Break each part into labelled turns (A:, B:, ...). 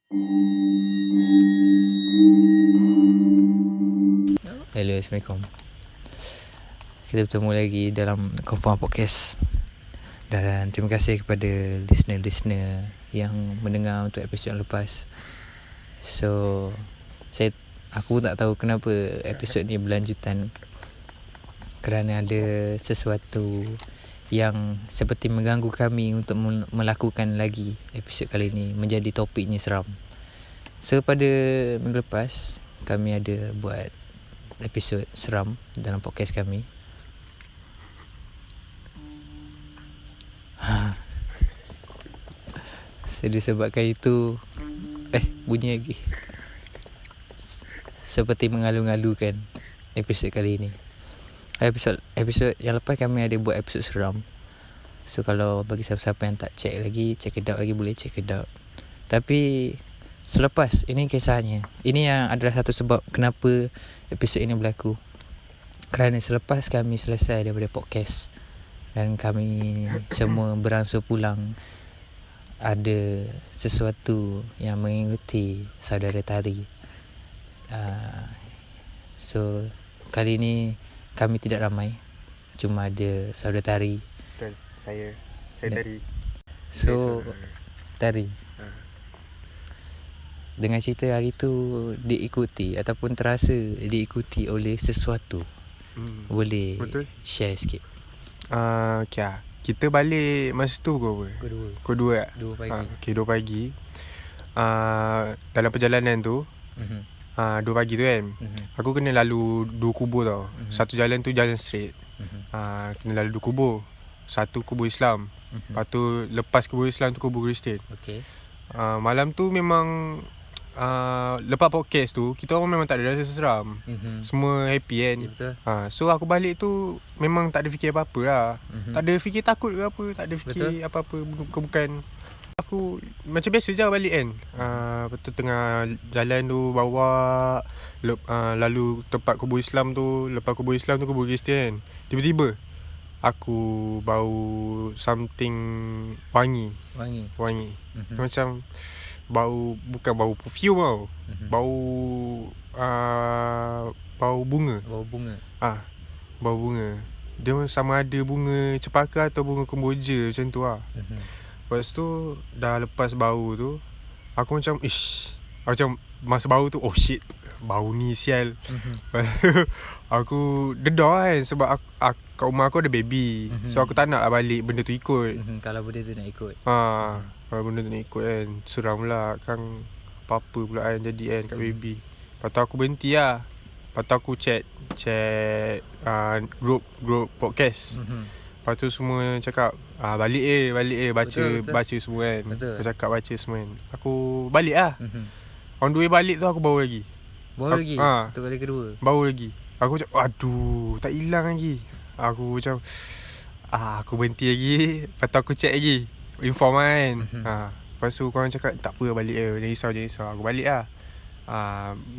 A: Hello, Assalamualaikum. Kita bertemu lagi dalam Confirm Podcast. Dan terima kasih kepada listener-listener yang mendengar untuk episod yang lepas. So, aku tak tahu kenapa episod ni berlanjutan, kerana ada sesuatu yang seperti mengganggu kami untuk melakukan lagi episod kali ni menjadi topiknya seram. So, pada minggu lepas kami ada buat episod seram dalam podcast kami. So, disebabkan itu bunyi lagi seperti mengalu-ngalukan episod kali ini. Episod yang lepas kami ada buat episod seram. So kalau bagi siapa-siapa yang tak check lagi, check it out lagi, boleh check it out. Tapi selepas ini kisahnya, ini yang adalah satu sebab kenapa episod ini berlaku. Kerana selepas kami selesai daripada podcast dan kami semua beransur pulang, ada sesuatu yang mengikuti saudara Tari. So kali ni kami tidak ramai, cuma ada saudara Tari.
B: Betul, saya Tari.
A: So Tari, dengan cerita hari tu diikuti ataupun terasa diikuti oleh sesuatu, boleh
B: Betul.
A: share sikit?
B: Okay lah. Kita balik masa tu pukul apa? Pukul 2 tak?
A: 2 pagi.
B: Okay, 2 pagi. Dalam perjalanan tu, 2 pagi tu kan, aku kena lalu 2 kubur tau. Satu jalan tu jalan straight. Kena lalu 2 kubur. Satu kubur Islam. Lepas tu lepas kubur Islam tu kubur Kristian.
A: Okay.
B: Malam tu memang lepas podcast tu, kita orang memang tak ada rasa seram. Semua happy kan.
A: Betul.
B: So aku balik tu memang tak ada fikir apa-apa lah. Tak ada fikir takut ke apa, tak ada fikir apa-apa. Bukan aku macam biasa je balik kan. Lepas tu tengah jalan tu bawa lalu tempat kubur Islam tu. Lepas kubur Islam tu kubur Kristian. Tiba-tiba aku bau something wangi. Macam bau, bukan bau perfume tau. Bau bunga. Bau bunga. Dia sama ada bunga cempaka atau bunga kemboja macam tu lah. Lepas tu dah lepas bau tu, aku macam macam masa bau tu, oh shit, bau ni sial. Aku dedar kan, sebab kat rumah aku ada baby. So aku tak nak lah balik benda tu ikut.
A: Kalau benda tu nak ikut.
B: Kalau benda tu nak ikut kan, seram lah kan. Apa-apa pula kan jadi kan kat baby. Lepas tu aku berhenti lah. Lepas tu aku check group podcast. Lepas tu semua cakap balik baca semua kan. Aku cakap baca semua kan. Aku balik lah. On the way balik tu aku bau lagi.
A: Untuk kali kedua.
B: Bau lagi. Aku macam aduh, tak hilang lagi. Aku macam aku berhenti lagi. Lepas tu aku check lagi, inform kan. Lepas tu korang cakap tak apa, balik je, jangan risau. Aku balik lah.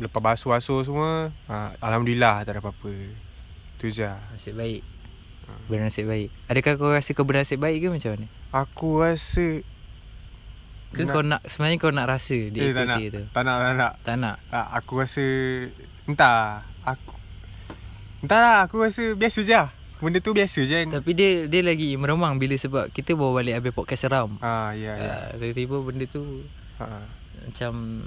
B: Lepas basuh semua, alhamdulillah tak ada apa-apa. Tu je.
A: Nasib baik. Bernasib baik. Adakah kau rasa kau bernasib baik ke macam mana?
B: Aku rasa
A: kau nak, sebenarnya kau nak rasa diikuti tu?
B: Tak nak. Aku rasa entah lah, aku rasa biasa je lah. Benda tu biasa je kan.
A: Tapi dia lagi meremang bila sebab kita bawa balik habis podcast seram.
B: Ya.
A: Tiba-tiba benda tu macam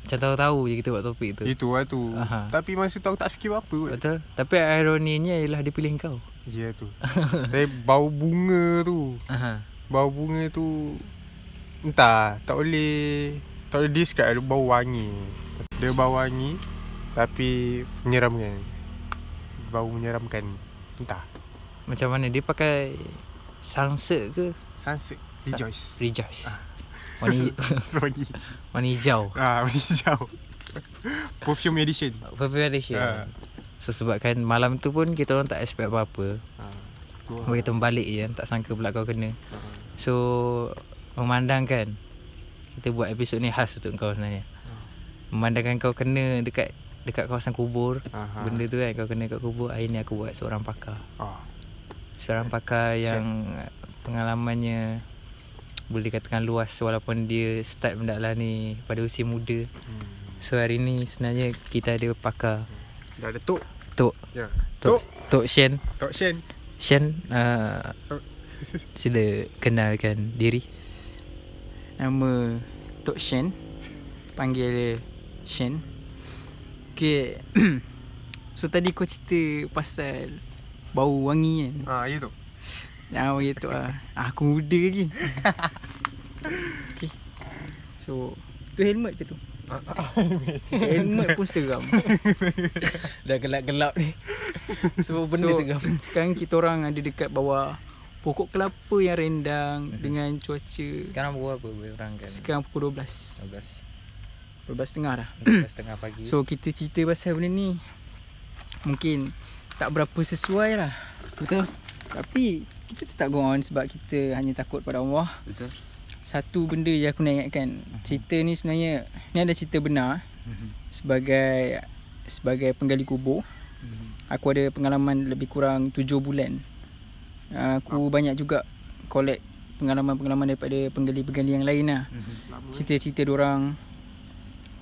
A: tahu-tahu je kita buat topik tu.
B: Itu lah tu. Tapi masa tu aku tak fikir apa-apa.
A: Betul. Tapi ironinya ialah dia pilih kau.
B: Ya tu. Bau bunga tu. Bau bunga tu entah, tak boleh describe. Dia bau wangi. Dia bau wangi tapi menyeramkan. Bau menyeramkan. Entah
A: macam mana dia pakai sunset ke?
B: Sunset Rejoice.
A: Warna hijau.
B: Warna hijau. Perfume edition.
A: So sebabkan malam tu pun kita orang tak expect apa-apa. Kita balik je, tak sangka pula kau kena. So memandangkan kita buat episod ni khas untuk kau sebenarnya. Memandangkan kau kena dekat kawasan kubur. Benda tu kan, kau kena kat kubur. Hari ni aku buat seorang pakar. Seorang pakar yang pengalamannya boleh dikatakan luas walaupun dia start mendakwah ni pada usia muda. So hari ni sebenarnya kita ada pakar.
B: Dah ada Tok.
A: Tok.
B: Ya.
A: Tok Shen.
B: Tok Shen.
A: Shen, sila kenalkan diri.
C: Nama Tok Shen, panggil Shen. Okay. So tadi kau cerita pasal bau wangi kan.
B: Ya tu.
C: Oh ya tu aku muda lagi. Okay. So tu helmet ke tu? Helmet pun seram. Dah gelap-gelap ni. Sebab benda seram. Sekarang kita orang ada dekat bawah pokok kelapa yang rendang dengan cuaca.
A: Sekarang pukul apa orang kan?
C: Sekarang pukul 12. 12.30 dah.
A: 12.30 pagi.
C: So kita cerita pasal benda ni mungkin tak berapa sesuai lah. Betul. Tapi kita tetap go on sebab kita hanya takut pada Allah.
A: Betul.
C: Satu benda yang aku nak ingatkan, cerita ni sebenarnya ni ada cerita benar. Sebagai penggali kubur, aku ada pengalaman lebih kurang 7 bulan. Aku banyak juga collect pengalaman-pengalaman daripada penggali-penggali yang lain lah. Cerita-cerita diorang.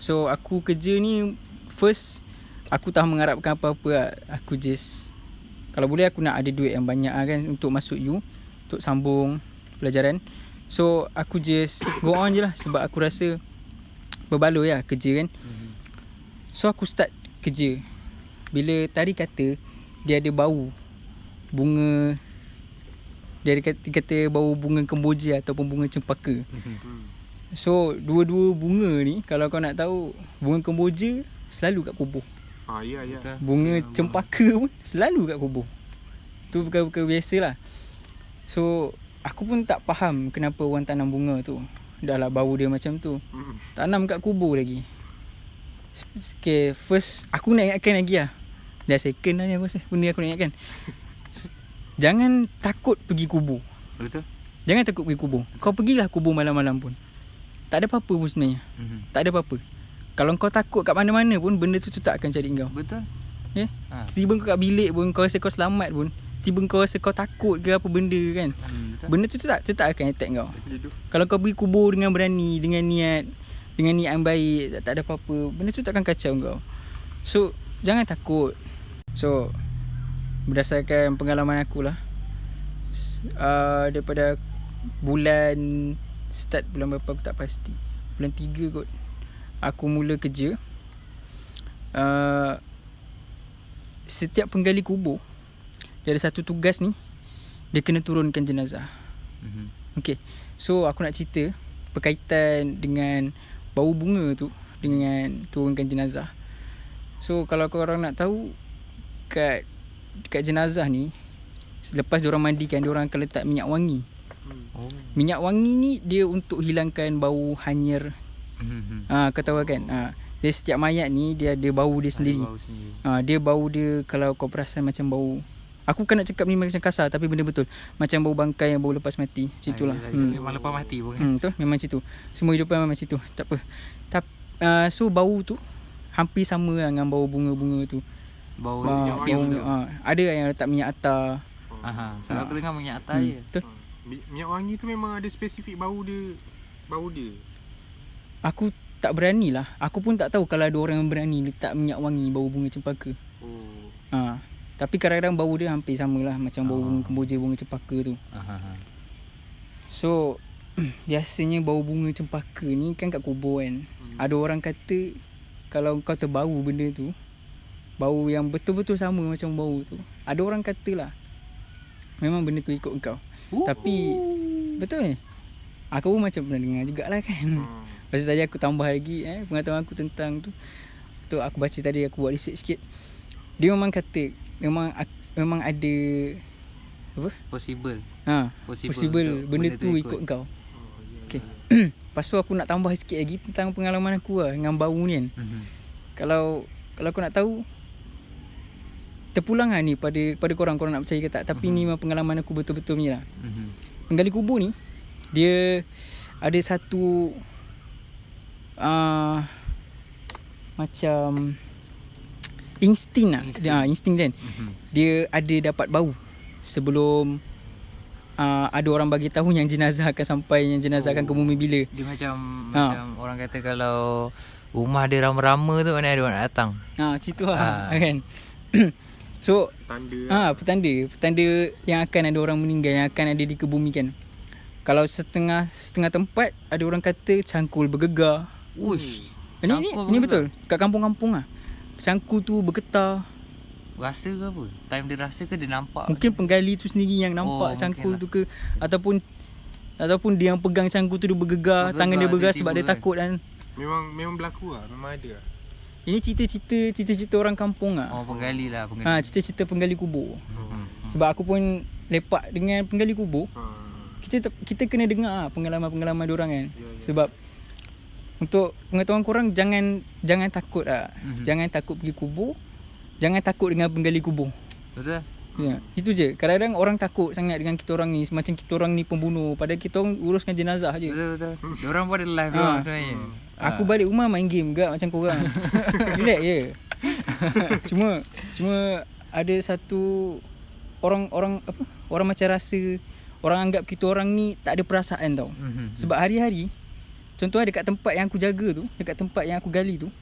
C: So aku kerja ni first aku tak mengharapkan apa-apa lah. Aku just kalau boleh aku nak ada duit yang banyak lah kan untuk masuk U, untuk sambung pelajaran. So aku just go on je lah sebab aku rasa berbaloi lah kerja kan. So aku start kerja. Bila tadi kata dia ada bau bunga, dia ada kata bau bunga kemboja ataupun bunga cempaka. So dua-dua bunga ni kalau kau nak tahu, bunga kemboja selalu kat kubur.
B: Ya.
C: Bunga cempaka pun selalu kat kubur. Tu perkara-perkara biasalah. So aku pun tak faham kenapa orang tanam bunga tu. Dah lah bau dia macam tu. Tanam kat kubur lagi. Okay, first aku nak ingatkan lagi lah. Dah second lah ni aku rasa benda aku nak ingatkan. Jangan takut pergi kubur.
A: Betul.
C: Jangan takut pergi kubur. Kau pergilah kubur malam-malam pun. Tak ada apa-apa pun sebenarnya. Tak ada apa-apa. Kalau kau takut kat mana-mana pun, benda tu tak akan cari kau.
A: Betul.
C: Tiba kau kat bilik pun, kau rasa kau selamat pun, tiba kau rasa kau takut ke apa benda kan, benda tu tak akan attack kau. Kalau kau pergi kubur dengan berani, dengan niat yang baik, tak ada apa-apa, benda tu takkan kacau kau. So jangan takut. So berdasarkan pengalaman aku lah, daripada bulan start bulan berapa aku tak pasti, bulan 3 kot aku mula kerja. Setiap penggali kubur dia ada satu tugas ni, dia kena turunkan jenazah. Okay, so aku nak cerita berkaitan dengan bau bunga tu dengan turunkan jenazah. So kalau korang nak tahu, kat jenazah ni selepas diorang mandikan, diorang akan letak minyak wangi. Minyak wangi ni dia untuk hilangkan bau hanyir. Kau tahu kan? Dia setiap mayat ni dia ada bau dia sendiri. Dia bau dia, kalau kau perasan macam bau, aku bukan nak cakap ni macam kasar tapi benda betul, macam bau bangkai yang bau lepas mati. Macam itulah.
A: Memang lepas mati pun kan.
C: Betul, memang macam tu. Semua hidup memang macam tu. Tak apa. So bau tu hampir sama lah dengan bau bunga-bunga tu.
A: Bau
C: ada yang letak minyak atar.
A: Kalau aku dengar minyak atar je.
C: Betul.
B: Minyak wangi tu memang ada spesifik bau dia.
C: Aku tak berani lah. Aku pun tak tahu kalau ada orang yang berani letak minyak wangi bau bunga cempaka. Tapi kadang-kadang bau dia hampir sama lah macam bau bunga kemboja, bunga cempaka tu. So biasanya bau bunga cempaka ni kan kat kubur kan. Ada orang kata kalau kau terbau benda tu, bau yang betul-betul sama macam bau tu, ada orang kata lah memang benda tu ikut kau. Tapi betul ni, aku pun macam pernah dengar jugalah kan. Lepas tadi aku tambah lagi pengetahuan aku tentang tu. Tu aku baca tadi, aku buat research sikit. Dia memang kata memang ada apa?
A: Possible
C: benda tu ikut kau. Okey. Lepas tu aku nak tambah sikit lagi tentang pengalaman aku lah dengan bau ni kan. Kalau kau nak tahu, terpulang lah ni pada korang nak percaya ke tak, tapi ni memang pengalaman aku betul-betul ni lah. Penggali kubur ni dia ada satu macam insting lah. Insting kan. Dia ada dapat bau sebelum ada orang bagi tahu yang jenazah akan sampai, yang jenazah akan ke bumi bila.
A: Dia macam orang kata kalau rumah dia rama-rama tu mana ada orang nak datang.
C: Situ kan. So petanda yang akan ada orang meninggal, yang akan ada dikebumikan. Kalau setengah tempat ada orang kata cangkul bergegar.
A: Uish.
C: Ini betul. Kat kampung-kampung cangkul tu bergetar.
A: Rasa ke apa? Time dia rasa ke dia nampak?
C: Mungkin penggali tu sendiri yang nampak cangkul tu ke, ataupun dia yang pegang cangkul tu dia bergegar, tangan dia bergegar sebab dia takut kan.
B: Memang berlaku memang ada.
C: Ini cerita orang kampung
A: penggali lah.
C: Cerita-cerita penggali kubur. Sebab aku pun lepak dengan penggali kubur. Kita kena dengar pengalaman-pengalaman diorang kan. Sebab untuk pengetahuan korang, jangan takut Jangan takut pergi kubur. Jangan takut dengan penggali kubur.
A: Betul.
C: Ya, itu je. Kadang-kadang orang takut sangat dengan kita orang ni, macam kita orang ni pembunuh, padahal kita orang uruskan jenazah je.
A: Betul. Diorang pun ada live diorang sebenarnya.
C: Aku balik rumah main game juga macam korang. Relax je. Cuma ada satu orang macam rasa, orang anggap kita orang ni tak ada perasaan tau. Sebab hari-hari, contoh dekat tempat yang aku jaga tu, dekat tempat yang aku gali tu,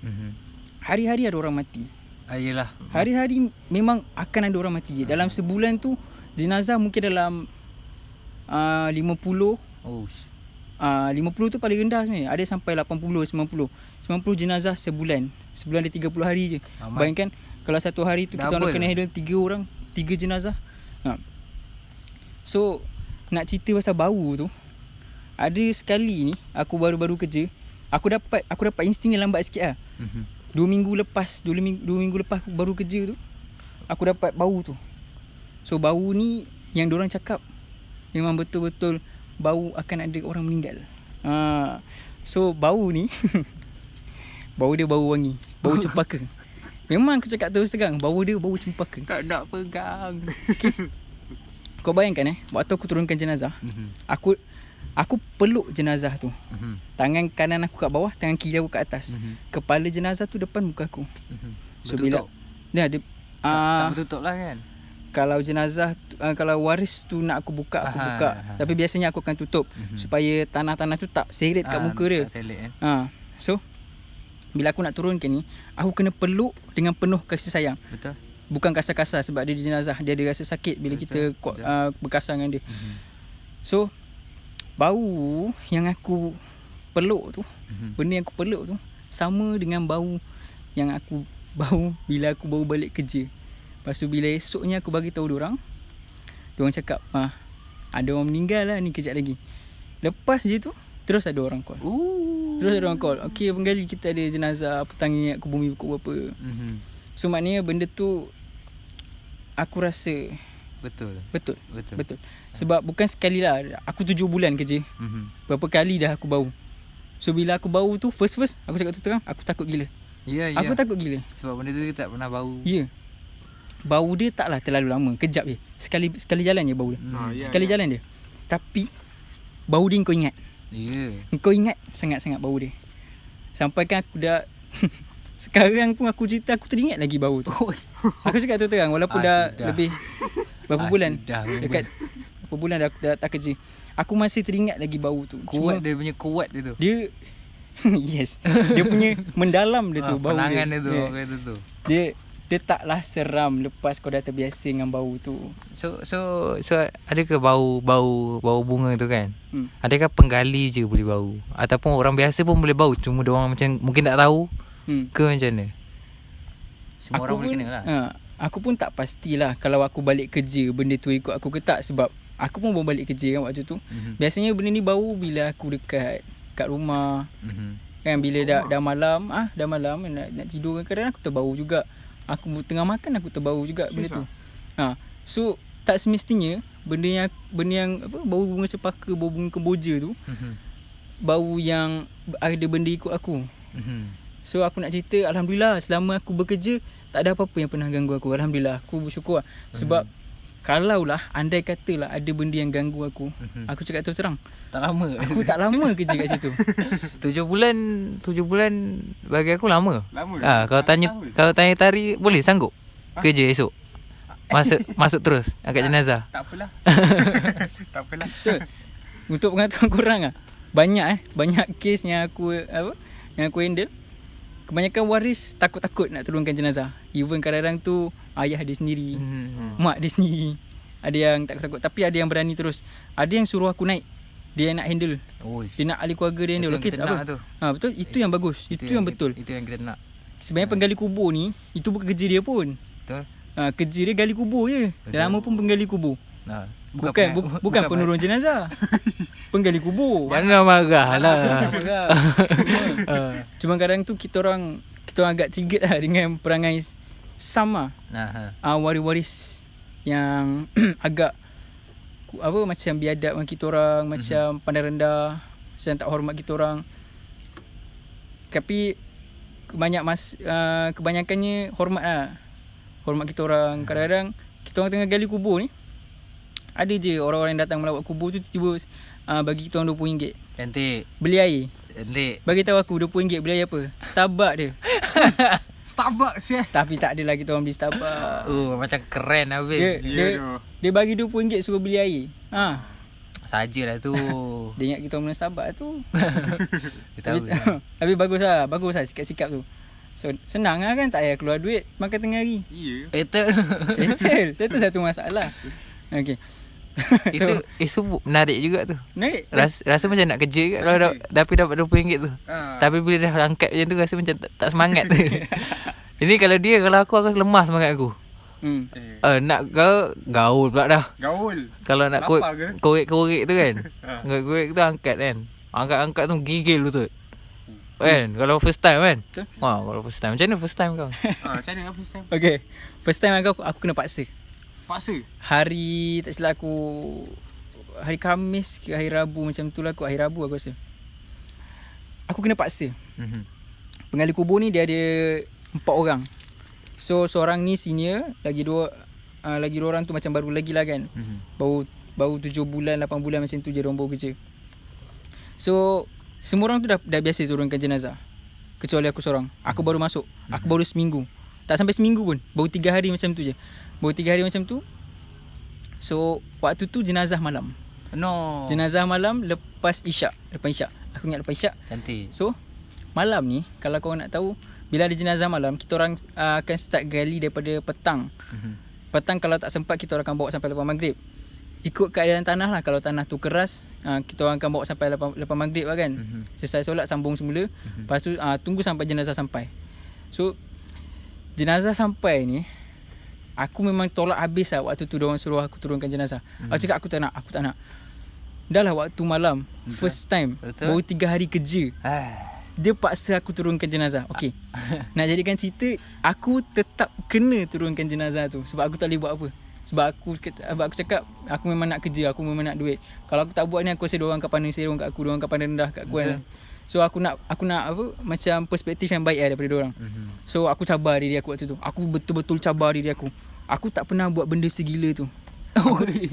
C: hari-hari ada orang mati.
A: Yelah.
C: Hari-hari memang akan ada orang mati. Dalam sebulan tu jenazah mungkin dalam 50. 50 tu paling rendah sebenarnya. Ada sampai 80, 90 jenazah sebulan. Sebulan dia 30 hari je. Bayangkan kalau satu hari tu kita orang kena handle 3 orang, 3 jenazah. So nak cerita pasal bau tu, ada sekali ni aku baru-baru kerja, aku dapat insting yang lambat sikit 2 minggu lepas aku baru kerja tu, aku dapat bau tu. So bau ni yang diorang cakap memang betul-betul bau akan ada orang meninggal. So bau ni bau dia bau wangi, bau cempaka. Memang aku cakap terus terang, bau dia bau cempaka.
A: Tak nak pegang.
C: Okay. Kau bayangkan waktu aku turunkan jenazah, aku peluk jenazah tu. Tangan kanan aku kat bawah, tangan kiri aku kat atas. Kepala jenazah tu depan muka aku. So bila dia
A: tak bertutup lah kan.
C: Kalau jenazah kalau waris tu nak aku buka, aku buka. Tapi biasanya aku akan tutup supaya tanah-tanah tu tak seret kat muka dia. So bila aku nak turunkan ni, aku kena peluk dengan penuh kasih sayang.
A: Betul.
C: Bukan kasar-kasar sebab dia di jenazah, dia ada rasa sakit bila kita berkasar dengan dia. So bau yang aku peluk tu, benda yang aku peluk tu sama dengan bau yang aku bau bila aku baru balik kerja. Lepas tu bila esoknya aku bagi tahu diorang cakap ada orang meninggal lah ni kejap lagi. Lepas je tu terus ada orang call. Okey penggali, kita ada jenazah, petang ni aku bumi pukul berapa. So maknanya benda tu aku rasa Betul. Sebab bukan sekali lah, aku 7 bulan kerja. Berapa kali dah aku bau. So bila aku bau tu first aku cakap terang, aku takut gila. Aku takut gila.
A: Sebab benda tu tak pernah bau.
C: Bau dia taklah terlalu lama, kejap je. Sekali jalan je bau dia. Sekali jalan dia. Tapi bau dia kau ingat. Kau ingat sangat-sangat bau dia. Sampai kan aku dah sekarang pun aku cerita, aku teringat lagi bau tu. Aku cakap terang, walaupun dah lebih berapa bulan dekat berapa bulan dah aku dah tak kerja, aku masih teringat lagi bau tu.
A: Dia punya kuat dia tu.
C: Dia yes, dia punya mendalam dia tu, bau dia.
A: Penangan dia tu, orang kata tu.
C: Dia taklah seram lepas kau dah terbiasa dengan bau tu.
A: So ada ke bau bunga tu kan? Adakah penggali je boleh bau ataupun orang biasa pun boleh bau, cuma dia orang macam mungkin tak tahu ke macam mana? Semua orang boleh kena lah.
C: Aku pun tak pastilah kalau aku balik kerja benda tu ikut aku ke tak, sebab aku pun baru balik kerja kan waktu tu. Biasanya benda ni bau bila aku dekat kat rumah. Kan bila dah malam, nak tidur kadang-kadang aku terbau juga. Aku tengah makan aku terbau juga benda tu. So tak semestinya benda yang apa, bau bunga cempaka, bau bunga kemboja tu bau yang ada benda ikut aku. So aku nak cerita, alhamdulillah selama aku bekerja tak ada apa-apa yang pernah ganggu aku. Alhamdulillah, aku bersyukur lah. Sebab kalaulah andai katalah ada benda yang ganggu aku, aku cakap terus terang, aku tak lama kerja kat situ.
A: 7 bulan bagi aku lama. Kalau tanya Tari boleh sanggup kerja esok? Masuk terus angkat jenazah.
B: Tak apalah. Tak apalah.
C: So, untuk pengetahuan korang banyak kes yang aku handle. Kebanyakan waris takut-takut nak turunkan jenazah. Even kadang-kadang tu ayah dia sendiri, mak dia sendiri. Ada yang takut-takut, tapi ada yang berani terus. Ada yang suruh aku naik. Dia nak handle. Dia nak ahli keluarga dia handle. Okey, tak apa. Betul, itu yang bagus. Itu yang betul.
A: Itu yang kita nak.
C: Sebenarnya penggali kubur ni, itu bukan kerja dia pun.
A: Betul.
C: Kerja dia gali kubur je. Dah lama pun penggali kubur. Bukan penurun jenazah. Penggali kubur.
A: Jangan marah lah.
C: Cuma kadang tu kita orang agak triggered lah dengan perangai sama. Waris-waris yang agak macam biadab dengan kita orang, macam pandang rendah, macam tak hormat kita orang. Tapi kebanyakannya hormat lah. Hormat kita orang. Kadang-kadang kita orang tengah gali kubur ni, ada je orang-orang yang datang melawat kubur tu tiba-tiba bagi kita orang RM20.
A: Cantik.
C: Beli air.
A: Cantik.
C: Bagi tahu aku RM20 beli air apa? Starbucks dia.
B: Starbucks ya.
C: Tapi tak adalah kita orang beli Starbucks.
A: Macam keren habis.
C: Dia bagi RM20 suruh beli air.
A: Sajalah tu.
C: Dia ingat kita orang Starbucks tu.
A: Dia tahu.
C: Tapi bagus lah sikap-sikap tu. So senang lah kan, tak payah keluar duit makan tengah hari. Settle satu masalah. Okey.
A: Itu menarik juga tu.
C: Menarik.
A: Rasa macam nak kerja juga kalau dapat RM20 tu. Tapi bila dah angkat macam tu rasa macam tak semangat tu. Ini kalau aku akan lemah semangat aku. Nak gaul pula dah.
B: Gaul.
A: Kalau nak korek-korek tu kan. Korek tu angkat kan. Angkat tu gigil tu. Kan kalau first time kan. Kalau first time. Macam mana first time kau?
B: Macam mana first time?
C: Okay, first time aku kena paksa. Hari tak silap aku, hari Khamis ke hari Rabu macam tu lah, hari Rabu aku rasa. Aku kena paksa. Penggali kubur ni dia ada 4 orang. So seorang ni senior, lagi dua orang tu macam baru lagi lah kan. Baru 7 bulan 8 bulan macam tu je diorang baru kerja. So semua orang tu dah biasa turunkan jenazah, kecuali aku seorang. Aku baru masuk. Aku baru seminggu. Tak sampai seminggu pun, baru 3 hari macam tu je. So waktu tu jenazah malam. Jenazah malam lepas isyak. Aku ingat lepas isyak.
A: Cantik.
C: So malam ni, kalau korang nak tahu, bila ada jenazah malam, kita orang akan start gali daripada petang. Petang kalau tak sempat, kita orang akan bawa sampai lepas maghrib. Ikut keadaan tanah lah. Kalau tanah tu keras, kita orang akan bawa sampai lepas maghrib lah kan. Selesai solat, sambung semula. Lepas tu tunggu sampai jenazah sampai. So jenazah sampai ni, aku memang tolak habis lah waktu tu diorang suruh aku turunkan jenazah. Aku cakap aku tak nak. Dah lah waktu malam. First time. Baru 3 hari kerja. Dia paksa aku turunkan jenazah. Okey. Nak jadikan cerita, aku tetap kena turunkan jenazah tu. Sebab aku tak boleh buat apa. Sebab aku cakap aku memang nak kerja, aku memang nak duit. Kalau aku tak buat ni, aku rasa diorang akan pandang serong kat aku, diorang akan pandang rendah kat aku kan. So aku nak apa, macam perspektif yang baik daripada diorang. So aku cabar diri aku waktu tu. Aku betul-betul cabar diri aku. Aku tak pernah buat benda segila tu.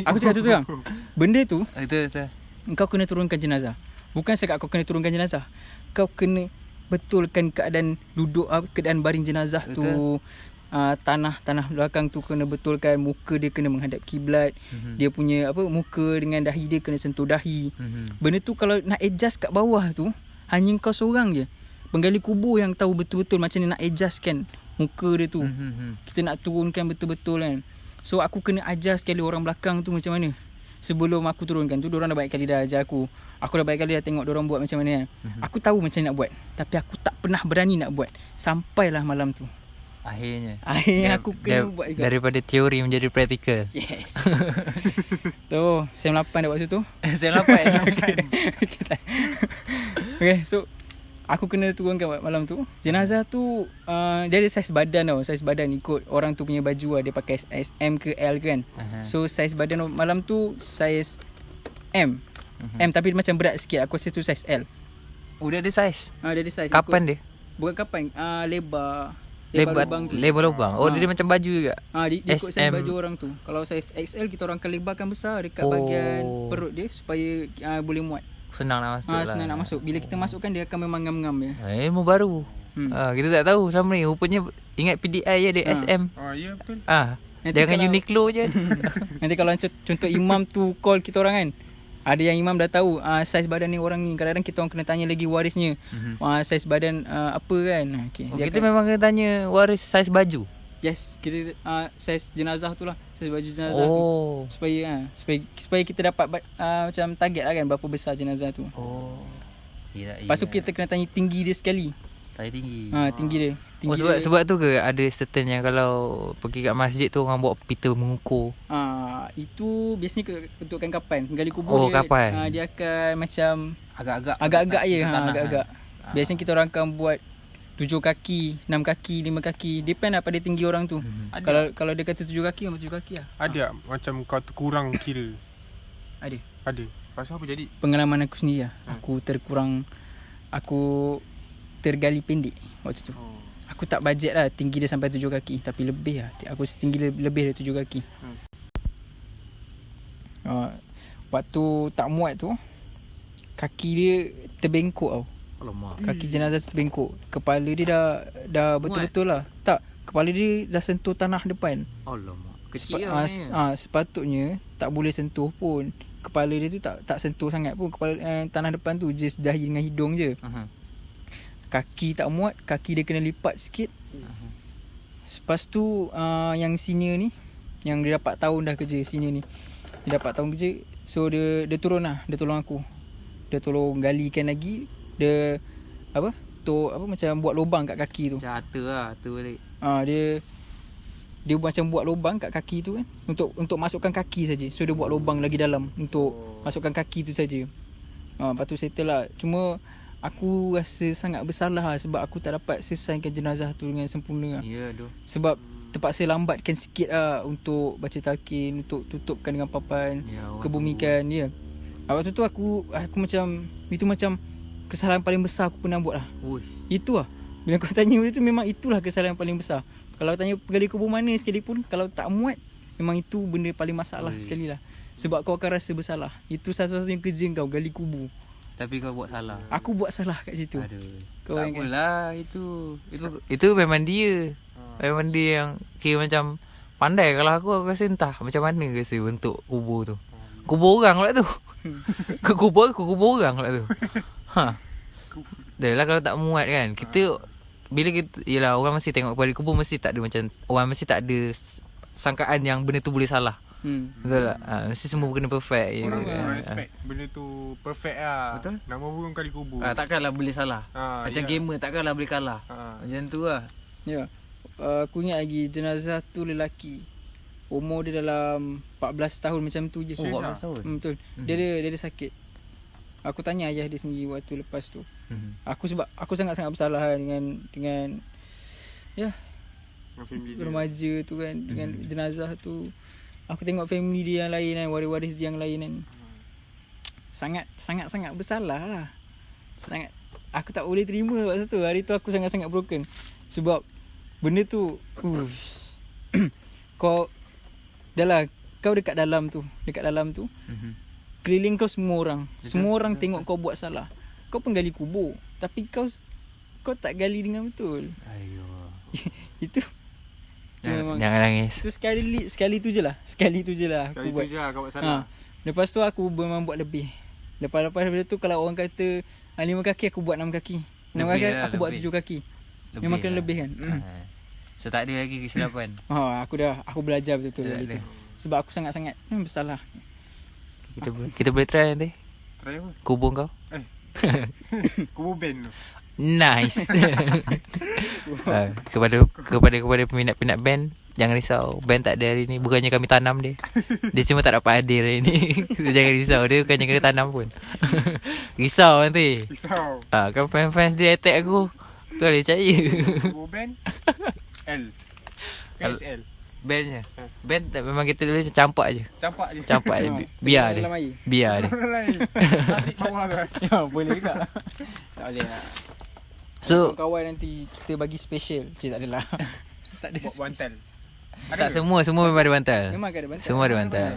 C: Aku cakap tu kan. Benda tu engkau kena turunkan jenazah. Bukan sekadar kau kena turunkan jenazah, kau kena betulkan keadaan duduk, keadaan baring jenazah tu. Tanah belakang tu kena betulkan. Muka dia kena menghadap kiblat. Dia punya muka dengan dahi dia kena sentuh dahi. Benda tu kalau nak adjust kat bawah tu, hanya kau seorang je, penggali kubur, yang tahu betul-betul macam mana nak adjustkan muka dia tu. Kita nak turunkan betul-betul kan. So aku kena ajar sekali orang belakang tu macam mana. Sebelum aku turunkan tu, diorang dah banyak kali dah ajar aku. Aku dah banyak kali dah tengok diorang buat macam mana kan. Aku tahu macam mana nak buat, tapi aku tak pernah berani nak buat. Sampailah malam tu, Akhirnya aku kena buat juga. Daripada teori menjadi praktikal. Yes. Tu SEM 8 dah waktu tu. SEM 8. Okay, so aku kena turunkan malam tu. Jenazah tu dia ada saiz badan tau. Saiz badan ikut orang tu punya baju lah. Dia pakai M ke L kan. So saiz badan malam tu saiz M. M tapi macam berat sikit. Aku rasa tu saiz L. Oh, dia ada saiz? Dia ada saiz. Kapan dia? Bukan kapan, lebar lubang. Oh, dia macam baju juga. Dia ikut saiz baju orang tu. Kalau saiz XL, kita orang akan lebarkan besar dekat bahagian perut dia supaya boleh muat. Senang nak masuk lah. Senang nak masuk. Bila kita masukkan, dia akan memang ngam-ngam je. Ilmu baru. Kita tak tahu sama ni. Rupanya ingat PDI ada SM.
B: Ya betul.
A: Jangan
C: kalau-
A: Uniqlo je.
C: Nanti kalau contoh imam tu call kita orang kan, ada yang imam dah tahu saiz badan ni orang ni. Kadang-kadang kita orang kena tanya lagi warisnya. Saiz badan apa kan. Okay.
A: Oh, kita memang kena tanya waris saiz baju.
C: Yes, kita saiz jenazah tu lah. Saiz baju jenazah tu.
A: Oh.
C: Supaya kita dapat macam target lah kan berapa besar jenazah tu.
A: Oh.
C: Lepas tu kita kena tanya tinggi dia sekali.
A: tanya tinggi.
C: Tinggi dia.
A: Oh, sebab tu ke ada certain yang kalau pergi kat masjid tu orang bawa pita mengukur.
C: Itu biasanya untukkan kapan. Gali kubur
A: Oh,
C: dia,
A: kapan.
C: dia akan macam
A: Agak-agak
C: je.
A: tanah
C: Agak-agak. Biasanya kita orang akan buat 7 kaki, 6 kaki, 5 kaki. Depend lah pada tinggi orang tu. Kalau dia kata 7 kaki, memang 7 kaki lah.
B: Ada macam kau terkurang kira.
C: Ada.
B: Pasal apa jadi?
C: Pengalaman aku sendiri lah. Aku tergali pendek waktu tu. Aku tak bajet lah tinggi dia sampai 7 kaki. Tapi lebih lah. Aku setinggi lebih dari 7 kaki. Waktu tak muat tu, kaki dia terbengkok tau.
A: Alamak.
C: Kaki jenazah tu terbengkok. Kepala dia dah betul-betul lah. Tak, kepala dia dah sentuh tanah depan.
A: Alamak. Kecil lah
C: sepatutnya tak boleh sentuh pun. Kepala dia tu tak sentuh sangat pun. Kepala tanah depan tu just dahi dengan hidung je. Kaki tak muat, kaki dia kena lipat sikit. Lepas tu yang senior ni, yang dia dapat tahun dah kerja, senior ni, dia dapat tahun kerja. So dia turun lah, dia tolong aku. Dia tolong galikan lagi. Dia macam buat lubang kat kaki tu.
A: Macam harta lah, harta balik.
C: Dia macam buat lubang kat kaki tu kan, untuk masukkan kaki saja. So dia buat lubang lagi dalam untuk masukkan kaki tu saja. Lepas tu settle lah. Cuma aku rasa sangat bersalah lah sebab aku tak dapat selesaikan jenazah tu dengan sempurna lah.
A: Ya, aduh.
C: Sebab terpaksa lambatkan sikit lah untuk baca talqin, untuk tutupkan dengan papan, kebumikan. Ya. Waktu tu aku macam, itu macam kesalahan paling besar aku pernah buat lah. Itu lah. Bila kau tanya benda tu, memang itulah kesalahan paling besar. Kalau tanya penggali kubur mana sekalipun, kalau tak muat, memang itu benda paling masalah sekali lah. Sebab kau akan rasa bersalah. Itu satu-satunya kerja kau, gali kubur.
A: Tapi kau buat salah.
C: Aku buat salah kat situ.
A: Aduh.
C: Kau
A: tak apalah, itu memang dia. Memang dia yang kira macam pandai. Kalau aku rasa entah macam mana rasa bentuk kubur tu. Kubur orang pula tu. Kubur orang pula tu. Dah lah kalau tak muat kan. Kita bila kita, yelah, orang mesti tengok kepala kubur, mesti tak ada macam, orang mesti tak ada sangkaan yang benda tu boleh salah. Betul tak? Mesti semua kena perfect.
B: Orang respect benda tu perfect lah.
A: Betul.
B: Nama burung kali kubur.
A: Takkanlah boleh salah. Macam gamer takkanlah boleh kalah. Macam tu lah.
C: Ya. Aku ingat lagi jenazah tu lelaki. Umur dia dalam 14 tahun macam tu je.
A: 14 tahun.
C: Betul. Dia ada sakit. Aku tanya ayah dia sendiri waktu lepas tu. Sebab aku sangat-sangat bersalah dengan remaja tu kan, dengan jenazah tu. Aku tengok family dia yang lain kan, waris-waris dia yang lain kan. Sangat-sangat bersalah lah. Sangat. Aku tak boleh terima waktu tu. Hari tu aku sangat-sangat broken. Sebab benda tu kau dekat dalam tu. Keliling kau semua orang. Semua orang tengok kau buat salah. Kau penggali kubur, tapi kau tak gali dengan betul. Itu
A: Jangan nangis.
C: Itu sekali tu je lah aku buat.
B: Kau buat salah.
C: Lepas tu aku memang buat lebih. Lepas benda tu, kalau orang kata 5 kaki, aku buat 6 kaki. 6 kaki aku buat 7 kaki. Memang kena lebih kan.
A: So tak ada lagi kesilapan.
C: Aku belajar betul-betul dari tu. Sebab aku sangat-sangat bersalah.
A: Kita boleh try nanti.
B: Try apa?
A: Kubur kau.
B: Kubur band tu.
A: Nice. Kepada peminat-peminat band, jangan risau. Band tak ada hari ni. Bukannya kami tanam dia. Dia cuma tak dapat hadir hari ni. Jangan risau. Dia bukannya kena tanam pun. Risau nanti. Kan fans dia attack aku. Kau boleh percaya.
B: Kubur band L PSL
C: Bandnya.
A: Band tak, memang kita dulu campak je.
B: Campak je.
A: Biar dia.
B: Nasi sawah tu.
C: Ya, boleh juga. Tak boleh lah.
A: So
C: kawan nanti kita bagi special. Tak adalah. Tak ada.
B: Buat bantal.
A: tak semua memang ada bantal.
C: Memang ada bantal.
A: Semua ada bantal.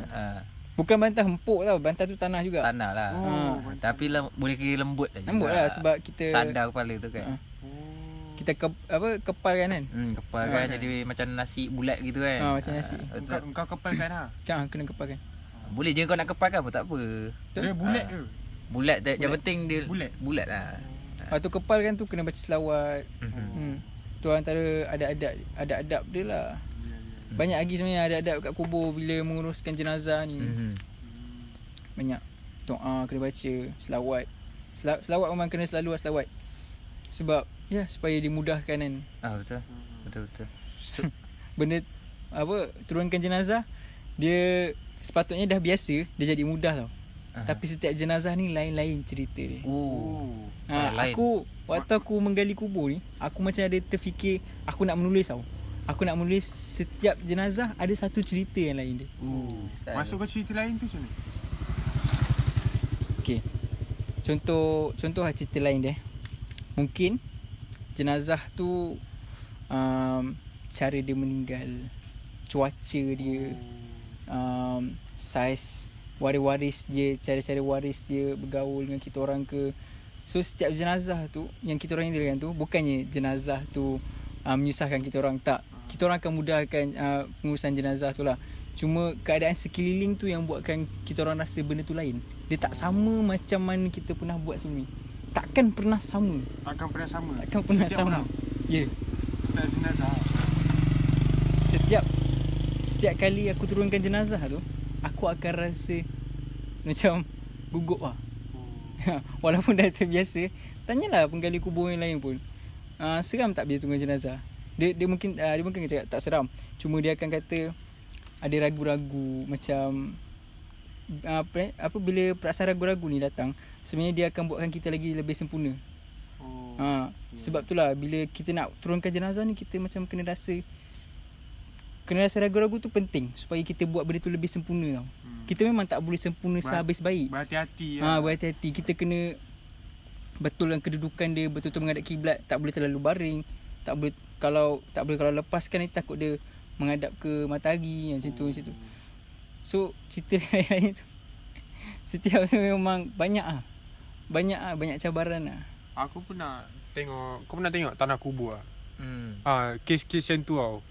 C: Bukan bantal empuk tau. Bantal tu tanah juga.
A: Tanah lah. Tapi boleh kira lembut aja.
C: Lembut lah sebab kita
A: sandar kepala tu kan.
C: kita kepalkan kan.
A: Kepalkan jadi macam nasi bulat gitu kan.
C: Macam nasi.
B: Kau kepalkan lah.
C: Kena kepalkan.
A: Boleh je kau nak kepalkan pun tak apa.
B: Dia bulat ke?
A: Bulat yang penting dia bulat lah.
C: Lepas tu kepalkan tu kena baca selawat. Tu antara ada adab dia lah. Banyak lagi sebenarnya ada adab kat kubur bila menguruskan jenazah ni. Banyak doa kena baca, selawat. Selawat memang kena selalu selawat. Sebab supaya dimudahkan kan.
A: Betul.
C: Benda turunkan jenazah dia sepatutnya dah biasa, dia jadi mudah tau. Tapi setiap jenazah ni lain-lain cerita dia. Aku waktu aku menggali kubur ni, aku macam ada terfikir aku nak menulis tau. Aku nak menulis setiap jenazah ada satu cerita yang lain dia.
B: Masuk ke cerita lain tu macam mana?
C: Okey. Contoh cerita lain dia. Mungkin jenazah tu cara dia meninggal, cuaca dia, saiz waris dia, cara-cara waris dia bergaul dengan kita orang ke. So setiap jenazah tu yang kita orang indahkan tu bukannya jenazah tu menyusahkan kita orang, tak. Kita orang akan mudahkan pengurusan jenazah tu lah. Cuma keadaan sekeliling tu yang buatkan kita orang rasa benda tu lain. Dia tak sama macam mana kita pernah buat sebelum ni. Takkan pernah sama. Ya.
B: Setiap jenazah.
C: Setiap kali aku turunkan jenazah tu, aku akan rasa macam gugup lah. Walaupun dah terbiasa. Tanyalah penggali kubur yang lain pun, seram tak bila turunkan jenazah? Dia mungkin cakap tak seram. Cuma dia akan kata ada ragu-ragu macam bila perasaan ragu-ragu ni datang, sebenarnya dia akan buatkan kita lagi lebih sempurna. Sebab itulah bila kita nak turunkan jenazah ni, kita macam kena rasa ragu-ragu tu penting supaya kita buat benda tu lebih sempurna tau. Kita memang tak boleh sempurna sehabis baik.
B: Berhati-hati
C: berhati-hati. Kita kena betulkan kedudukan dia, betul-betul menghadap kiblat, tak boleh terlalu baring. Tak boleh kalau lepaskan ni takut dia menghadap ke matahari macam tu. So cerita lain tu setiap tu memang banyak cabaran lah.
B: Aku pernah tengok tanah kubur kes-kes macam tu tau.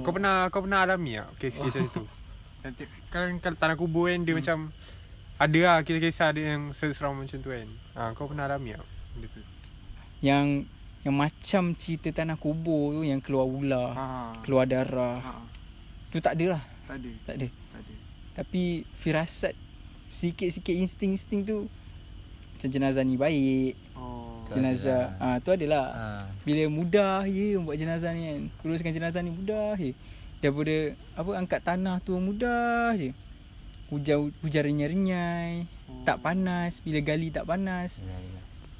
B: Kau pernah alami tak kes-kes macam tu? Kan kalau tanah kubur kan dia macam ada lah kisah-kisah dia yang seram macam tu kan. Kau pernah alami tak benda tu?
C: Yang macam cerita tanah kubur tu, yang keluar ular, keluar darah, tu tak ada lah. Tak ada. Tapi firasat sikit-sikit insting tu macam jenazah ni baik. Jenazah tu adalah. Bila mudah je buat jenazah ni kan. Uruskan jenazah ni mudah je. Daripada angkat tanah tu mudah je. Hujan renyai-renyai, tak panas. Bila gali tak panas.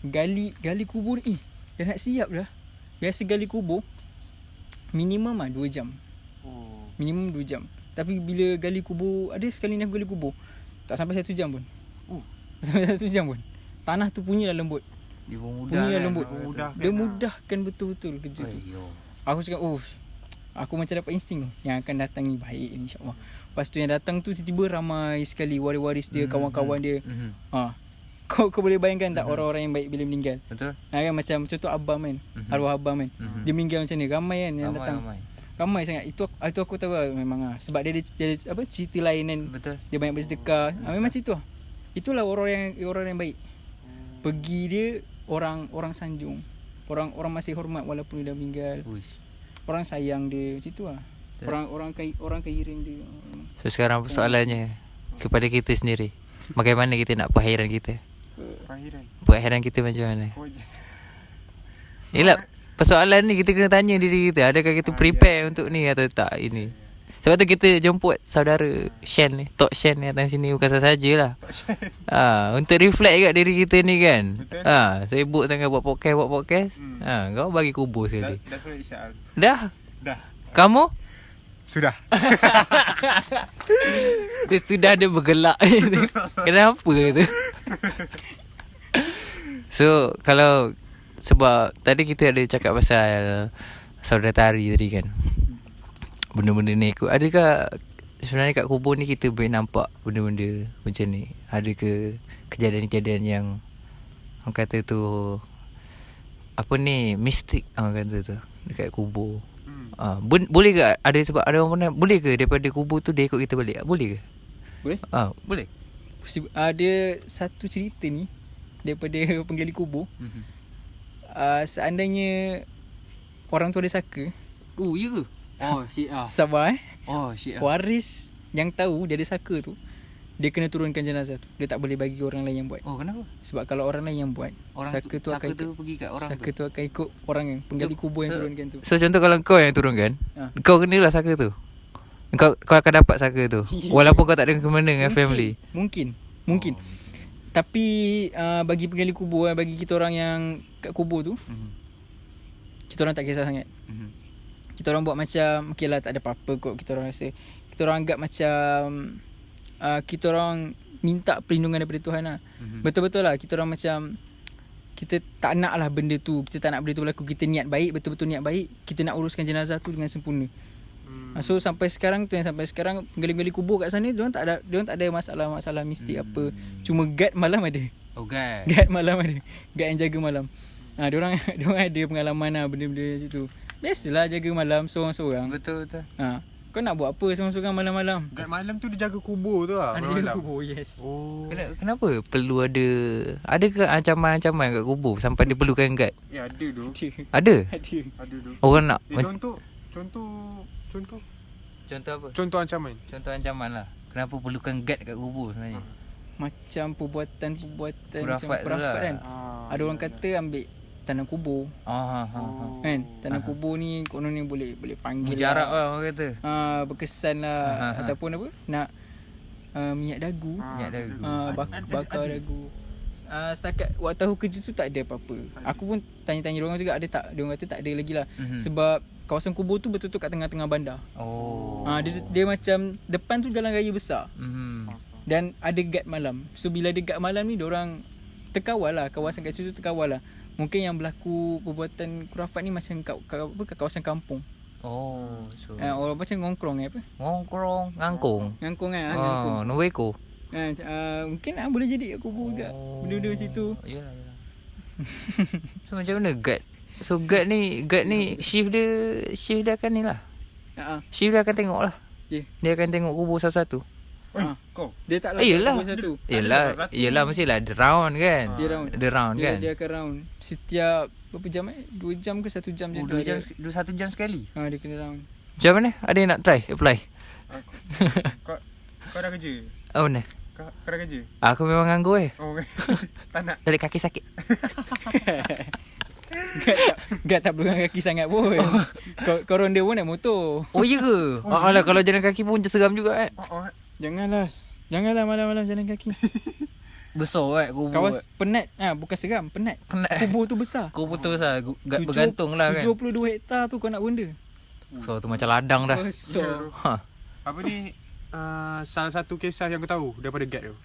C: Gali kubur ni dah nak siap dah. Biasa gali kubur minimum 2 jam. Minimum 2 jam. Tapi bila gali kubur, ada sekali ni aku gali kubur tak sampai 1 jam pun. Tak sampai 1 jam pun. Tanah tu punyalah lembut.
A: Dia
C: punyalah lembut. Dia mudahkan betul-betul kerja tu. Aku cakap aku macam dapat insting tu yang akan datang ni baik insya-Allah. Lepas tu yang datang tu tiba-tiba ramai sekali waris-waris dia, kawan-kawan dia. Kau boleh bayangkan tak orang-orang yang baik bila meninggal?
A: Betul.
C: Kan macam contoh abang kan, arwah abang kan. Dia meninggal macam ni, ramai kan yang datang. Ramai sangat. Itu aku tahu lah memang sebab dia ada cerita lain kan.
A: Betul.
C: Dia banyak bersedekah. Memang macam itu lah. Itulah orang yang baik. Pergi dia orang sanjung. Orang masih hormat walaupun dia dah meninggal. Orang sayang dia macam tu lah. Orang kairin dia.
A: So sekarang persoalannya kepada kita sendiri. Bagaimana kita nak perkhairan kita? Perkhairan kita macam mana? Yelah, persoalan ni kita kena tanya diri kita, adakah kita prepare untuk ni atau tak ini. Sebab tu kita jemput saudara Shen ni, Tok Shen ni datang sini bukan sahaja lah. Untuk reflect kat diri kita ni kan. Sibuk sangat buat podcast. Kau bagi kubur sekali. Dah. Kamu?
B: Sudah.
A: Dia sudah ada bergelak. Kenapa tu? So kalau sebab tadi kita ada cakap pasal saudara tari tadi kan. Benda-benda ni adakah sebenarnya kat kubur ni kita boleh nampak benda-benda macam ni? Ada ke kejadian-kejadian yang orang kata tu apa ni, mistik kata tu dekat kubur. Boleh ke ada, sebab ada orang pernah, boleh ke daripada kubur tu dia ikut kita balik? Boleh ke?
C: Boleh.
A: Boleh.
C: Ada satu cerita ni daripada penggali kubur. Seandainya orang tu ada saka.
A: Ya ke?
C: Sabar
A: Shit.
C: Waris yang tahu dia ada saka tu, dia kena turunkan jenazah tu. Dia tak boleh bagi orang lain yang buat.
A: Kenapa?
C: Sebab kalau orang lain yang buat, saka tu akan
A: pergi kat orang
C: saka tu akan ikut orang yang penggali kubur yang turunkan tu.
A: So contoh kalau kau yang turunkan, kau kenalah saka tu. Kau akan dapat saka tu. Walaupun kau tak ada kemana dengan family.
C: Mungkin. Tapi bagi penggali kubur, bagi kita orang yang kat kubur tu, kita orang tak kisah sangat. Kita orang buat macam okey lah, tak ada apa-apa kot. Kita orang rasa, kita orang anggap macam kita orang minta perlindungan daripada Tuhan lah. Betul-betul lah, kita orang macam kita tak nak lah benda tu, kita tak nak benda tu berlaku. Kita niat baik, betul-betul niat baik. Kita nak uruskan jenazah tu dengan sempurna. So sampai sekarang penggali-gali kubur kat sana, diorang tak ada masalah mistik apa. Cuma guard malam ada. Guard malam ada. Guard yang jaga malam. Diorang ada pengalaman lah benda-benda situ. Biasalah jaga malam seorang-seorang.
A: Betul.
C: Kau nak buat apa seorang-seorang malam-malam?
B: Guard malam tu dia jaga kubur tu lah.
C: Ada jaga kubur, yes.
A: Kenapa perlu ada ke ancaman-ancaman kat kubur sampai dia perlukan guard?
B: Ya, ada tu.
A: Ada
B: tu.
A: Orang nak
B: Contoh
A: apa?
B: Contoh ancaman.
A: Contoh ancaman lah. Kenapa perlukan guard kat kubur sebenarnya?
C: Macam perbuatan macam
A: Khurafat
C: khurafat kan. Ada orang kata ambil tanah kubur. Kan? Tanah kubur ni konon ni boleh panggil
A: mujarab lah orang kata.
C: Berkesan lah. Ataupun apa? Nak minyak dagu. Bakar dagu. Setakat waktu tahu kerja tu tak ada apa-apa. Aku pun tanya-tanya diorang juga, ada tak? Diorang kata tak ada lagi lah. Sebab kawasan kubur tu betul-betul kat tengah-tengah bandar. Dia macam depan tu jalan raya besar. Dan ada guard malam. So bila ada guard malam ni, diorang terkawal lah. Kawasan kat situ terkawal lah. Mungkin yang berlaku perbuatan khurafat ni macam kat kawasan kampung. Orang macam ngongkrong apa? Ngangkung kan? Ngangkung.
A: Nuweko.
C: Mungkin boleh jadi kat kubur juga. Benda-benda macam tu.
A: Yalah. So macam mana guard? So guard ni shift dia akan ni lah. Shift dia akan tengok lah. Dia akan tengok kubur satu-satu.
B: Kau
C: dia tak
A: Yelah.
C: kubur satu.
A: Yelah mestilah ada round kan. Dia round kan.
C: Dia akan round setiap berapa jam 2 jam ke 1 jam je.
A: 1 jam sekali.
C: Dia kena round.
A: Macam mana? Ada yang nak try apply?
B: Kau dah kerja?
A: Mana?
B: Kau dah kerja?
A: Aku memang nganggur
B: Tak nak.
A: Tadi kaki sakit.
C: Gak tak perlu kaki sangat pun. Kau ronda pun naik motor.
A: Ya ke? Alah, kalau jalan kaki pun seram juga
C: Janganlah malam-malam jalan kaki.
A: Besar kubur.
C: Kawas penat. Bukan seram, penat. Kubur tu besar.
A: Kubur tu besar. Bergantung lah kan.
C: 72 hektar tu kau nak ronda.
A: So tu macam ladang dah.
B: Apa ni salah satu kisah yang kau tahu daripada guard tu?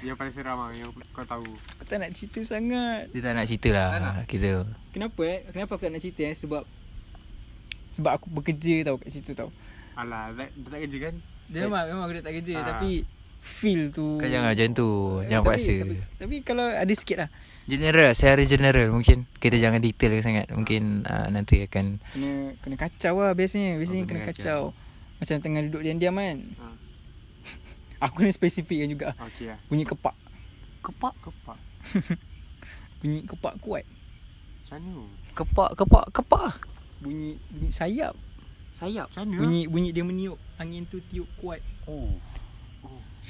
B: Yang paling seram lah, yang kau tahu.
C: Aku tak nak cerita sangat.
A: Dia tak nak cerita lah kita.
C: Kenapa aku tak nak cerita sebab aku bekerja tau kat situ tau.
B: Alah, dia tak kerja kan?
C: Dia memang aku tak kerja. Tapi feel tu
A: Kau jangan macam tu. Jangan paksa.
C: Tapi kalau ada sikit lah.
A: General, secara general mungkin kita jangan detail sangat. Mungkin nanti akan
C: Kena kacau lah biasanya. Biasanya kena kacau. Macam tengah duduk diam-diam kan. Aku kena spesifikkan juga.
B: Okey lah.
C: Bunyi kepak.
B: Kepak?
C: Bunyi kepak kuat.
B: Macam
A: kepak.
C: Bunyi sayap.
B: Macam mana?
C: Bunyi dia meniup. Angin tu tiup kuat.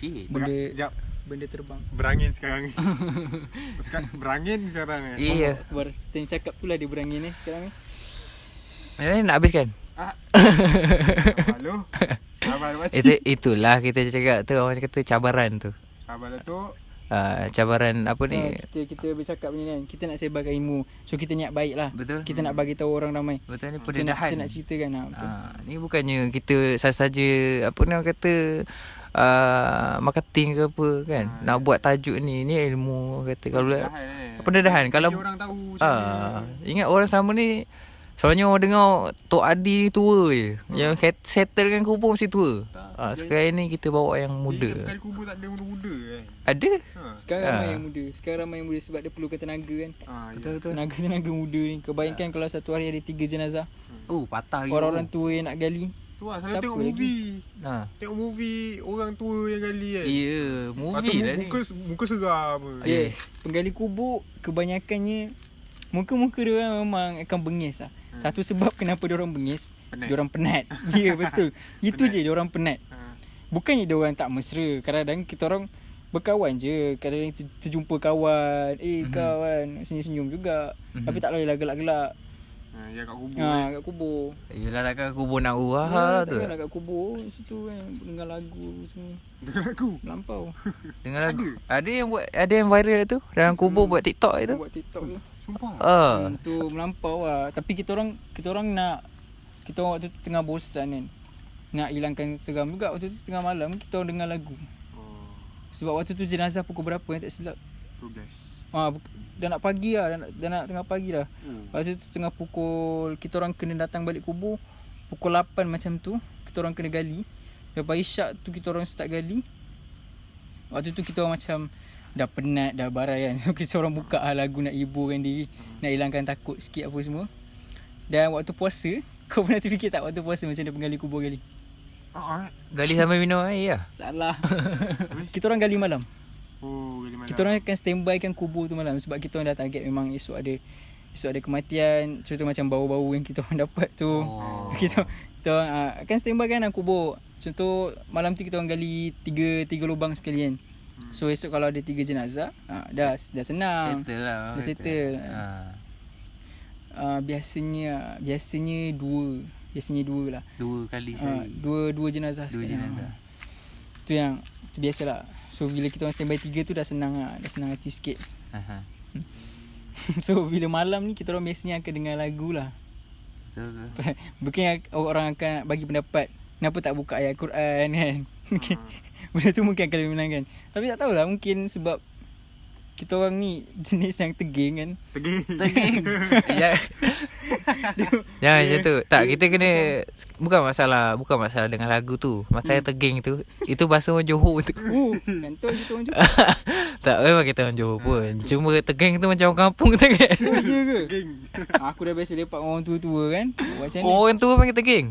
A: Shit.
C: Benda terbang.
B: Berangin sekarang. Berangin sekarang
A: Iya.
C: Baru tanya cakap tu lah dia berangin sekarang ni.
A: Macam mana nak habiskan?
B: Halo. Sabar
A: Itulah kita cakap tu. Orang kata cabaran tu.
B: Sabar tu.
A: Cabaran apa ni?
C: Kita bercakap ni kan. Kita nak sebarkan ilmu. So kita niat baik lah.
A: Betul.
C: Kita nak bagi tahu orang ramai.
A: Betul, ni pendedahan.
C: Kita nak ceritakan lah.
A: Ni bukannya kita saja apa ni orang kata marketing ke apa kan. Nak buat tajuk ni ilmu kata. Kalau pendedahan kalau
B: orang tahu
A: ingat orang sama ni Soalnya orang dengar Tok Adi tua je. Yang settle dengan kubur mesti tua. Sekarang ni kita bawa yang muda.
B: Kali kubur tak ada muda kan.
A: Ada.
C: Sekarang ramai yang muda. Sekarang ramai yang muda sebab dia perlukan tenaga kan.
A: Betul.
C: Tenaga muda ni. Kebayangkan kalau satu hari ada 3 jenazah.
A: Patah gitu.
C: Orang-orang tua yang nak gali.
B: Tu lah,
C: Siapa
B: saya tengok
C: lagi?
B: movie.
A: Ha.
B: Tengok movie orang tua yang gali kan.
A: Ya, movie lah ni.
B: Muka seram.
C: Penggali kubur kebanyakannya muka-muka dia orang memang akan bengis lah. Satu sebab kenapa dia orang bengis, dia orang penat. Ya, betul. Itu je dia orang penat. Bukannya dia orang tak mesra. Kadang-kadang kita orang berkawan je. Kadang-kadang terjumpa kawan, kawan, senyum-senyum juga. Tapi tak boleh lah gelak-gelak.
B: Ya kat kubur.
C: Kat kubur.
A: Yelah lah kan kubur nak urah lah tu.
C: Takkanlah kat kubur situ kan dengar lagu semua.
B: Dengar lagu.
C: Melampau.
A: Dengar lagu. Ada yang viral tu dalam kubur buat TikTok itu.
C: Buat TikTok tu.
B: Sumpah.
C: Tu melampau lah. Tapi kita orang nak, kita orang waktu tu tengah bosan kan. Nak hilangkan seram juga. Waktu tu tengah malam kita orang dengar lagu. Sebab waktu tu jenazah pukul berapa yang tak silap?
B: 12.
C: Dah nak pagi lah. Dah nak tengah pagi dah. Lepas tu tengah pukul, kita orang kena datang balik kubur pukul 8 macam tu. Kita orang kena gali. Lepas isyak tu kita orang start gali. Waktu tu kita orang macam dah penat, dah barai kan. So kita orang buka lagu nak hiburkan diri, nak hilangkan takut sikit apa semua. Dan waktu puasa, kau pernah terfikir tak waktu puasa macam dia penggali kubur gali?
A: Gali sampai minum air lah.
C: Salah. Kita orang gali malam.
B: Gali malam.
C: Kita orang akan standby kan kubur tu malam. Sebab kita orang dah target memang esok ada kematian. Contoh macam bau-bau yang kita orang dapat tu. Kita orang akan standby kan kubur. Contoh malam tu kita orang gali 3 lubang sekali kan. So esok kalau ada 3 jenazah, dah senang.
A: Settle lah.
C: Dah settle. Biasanya 2 lah.
A: 2 kali sehari.
C: 2 jenazah.
A: 2 jenazah.
C: Tu yang biasalah. So bila kita orang standby 3 tu dah senang lah. Dah senang hati sikit. So bila malam ni kita orang biasanya akan dengar lagu lah.
A: Betul.
C: Mungkin orang akan bagi pendapat, kenapa tak buka ayat Quran kan. Benda tu mungkin akan lebih menyenangkan. Tapi tak tahulah, mungkin sebab kita orang ni jenis yang teging kan.
B: Teging.
A: Jangan macam tu. Tak, kita kena bukan masalah dengan lagu tu. Masalah teging tu. Itu bahasa orang Johor tu.
C: Kantoi kita orang Johor.
A: Tak, memang kita orang Johor pun. Cuma teging tu macam orang kampung tu kan.
C: Ya ke? Aku dah biasa lepak orang tua-tua kan. Buat macam ni.
A: Orang tua panggil teging.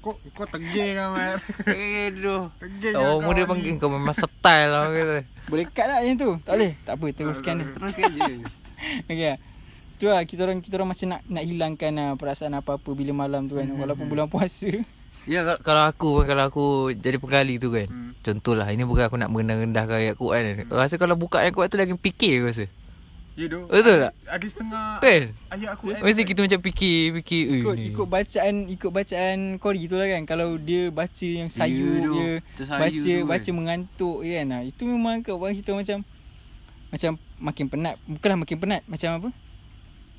B: Kau teging kan Mat.
A: Aduh.
B: Teging.
A: Orang muda panggil kau memang style lah kata.
C: Boleh cut tak macam tu? Tak boleh? Tak apa, teruskan dia.
A: Teruskan je.
C: Okay. Tu lah kita orang macam nak hilangkan perasaan apa-apa bila malam tu kan. Walaupun bulan puasa.
A: Ya, kalau aku jadi penggali tu kan. Contohlah, ini bukan aku nak merendah-rendahkan ayat Quran. Aku rasa kalau buka ayat Quran tu lagi fikir aku rasa.
B: Ya doh.
A: Betul tak?
B: Ada setengah
A: Kan?
B: ayat aku.
A: Mesti kita macam fikir
C: Ikut bacaan Qori tu lah kan. Kalau dia baca yang sayur dia, baca mengantuk kan. Itu memang kita macam makin penat. Bukanlah makin penat, macam apa?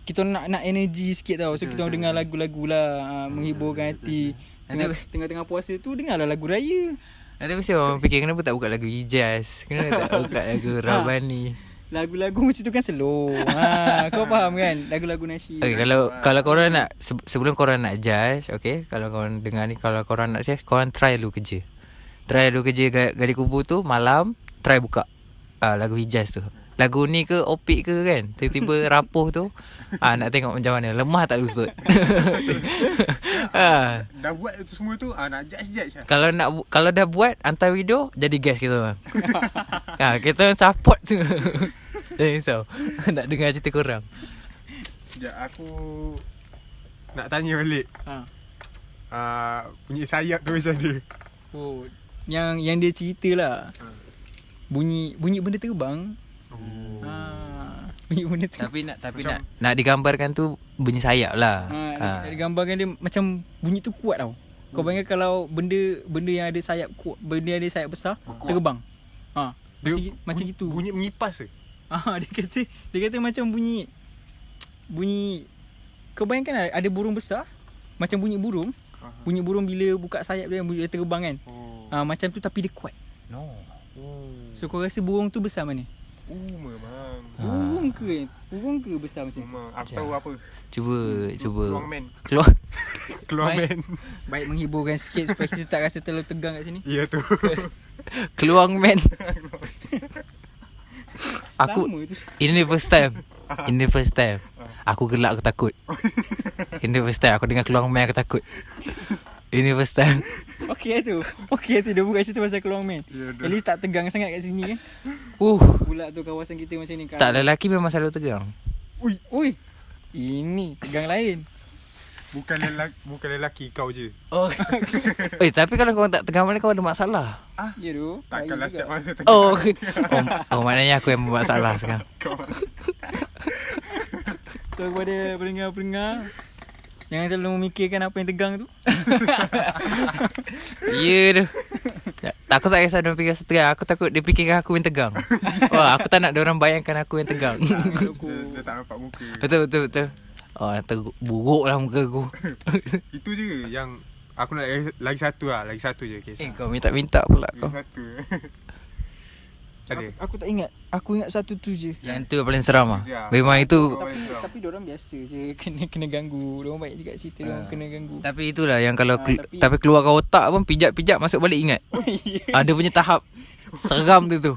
C: Kita nak energi sikit tau. So kita dengar lagu-lagu lah, menghiburkan hati. Tengah-tengah puasa tu dengarlah lagu raya.
A: Nanti mesti orang fikir kenapa tak buka lagu Hijaz, kenapa tak buka lagu Rabani.
C: Lagu-lagu macam tu kan slow. Kau faham kan? Lagu-lagu nasyid.
A: Okay, kalau korang nak sebelum korang nak judge, okay, kalau korang dengar ni, kalau korang nak judge, korang try dulu kerja. Gali kubur tu malam, try buka lagu Hijaz tu. Lagu ni ke opik ke kan, tiba-tiba rapuh tu. Nak tengok macam mana, lemah tak lutut.
B: Dah buat itu semua tu, nak judge.
A: Kalau dah buat, hantar video, jadi guest kita orang. Kita support semua. Jangan risau. Nak dengar cerita korang.
B: Sekejap, aku nak tanya balik. Bunyi sayap tu macam mana?
C: Yang dia cerita lah. Bunyi benda terbang. Bunyi benda terbang.
A: Tapi nak digambarkan tu bunyi sayap lah.
C: Nak digambarkan dia macam bunyi tu kuat tau. Kau bayangkan kalau benda yang ada sayap kuat, benda yang ada sayap besar terbang. Macam gitu.
B: Bunyi mengipas ke?
C: Dia kata macam bunyi kau bayangkan ada burung besar macam bunyi burung. Bunyi burung bila buka sayap dia terbang kan. Macam tu tapi dia kuat. So kau rasa burung tu besar mana?
B: Memang
C: Kurung ke besar macam tu?
B: Memang aku tahu apa.
A: Cuba
B: Keluang man.
A: keluar.
B: Keluang
C: Baik.
B: man.
C: Baik menghiburkan sikit supaya kita tak rasa terlalu tegang kat sini.
B: Ya tu.
A: Keluang man. Aku
C: Lama tu.
A: ini first time. Aku gelak, aku takut. Ini first time aku dengar keluang man aku takut. Ini first time.
C: Okey tu. Dia bukan cerita pasal keluang man.
B: Ya
C: At least tak tegang sangat kat sini kan. Pula tu kawasan kita macam ni kan.
A: Tak, lelaki memang selalu tegang.
C: Ui. Ini tegang lain.
B: Bukan lelaki kau je.
A: Oh. Tapi kalau kau tak tegang mana kau ada masalah.
C: Ya tu.
B: Takkanlah setiap masa tegang.
A: Oh, maknanya aku yang membuat salah sekarang.
C: So kepada pendengar-pendengar, jangan terlalu memikirkan apa yang tegang tu.
A: Ya tu. Aku tak kisah dia fikir tegang. Aku takut dia fikirkan aku yang tegang. Wah, aku tak nak dia orang bayangkan aku yang tegang.
B: Dia tak nampak muka.
A: Betul. Oh, buruk lah muka aku.
B: Itu je yang aku nak lagi satu je kisah.
A: Kau minta pula kau.
B: Lagi satu. Ada.
C: Aku tak ingat. Aku ingat satu tu je.
A: Yang tu yang paling seram lah.
B: Ya.
A: Memang itu.
C: Tapi diorang biasa je kena ganggu. Diorang banyak juga cerita diorang kena ganggu.
A: Tapi itulah yang kalau
C: tapi-
A: tapi keluarkan otak pun pijak-pijak masuk balik ingat. Ada punya tahap seram tu.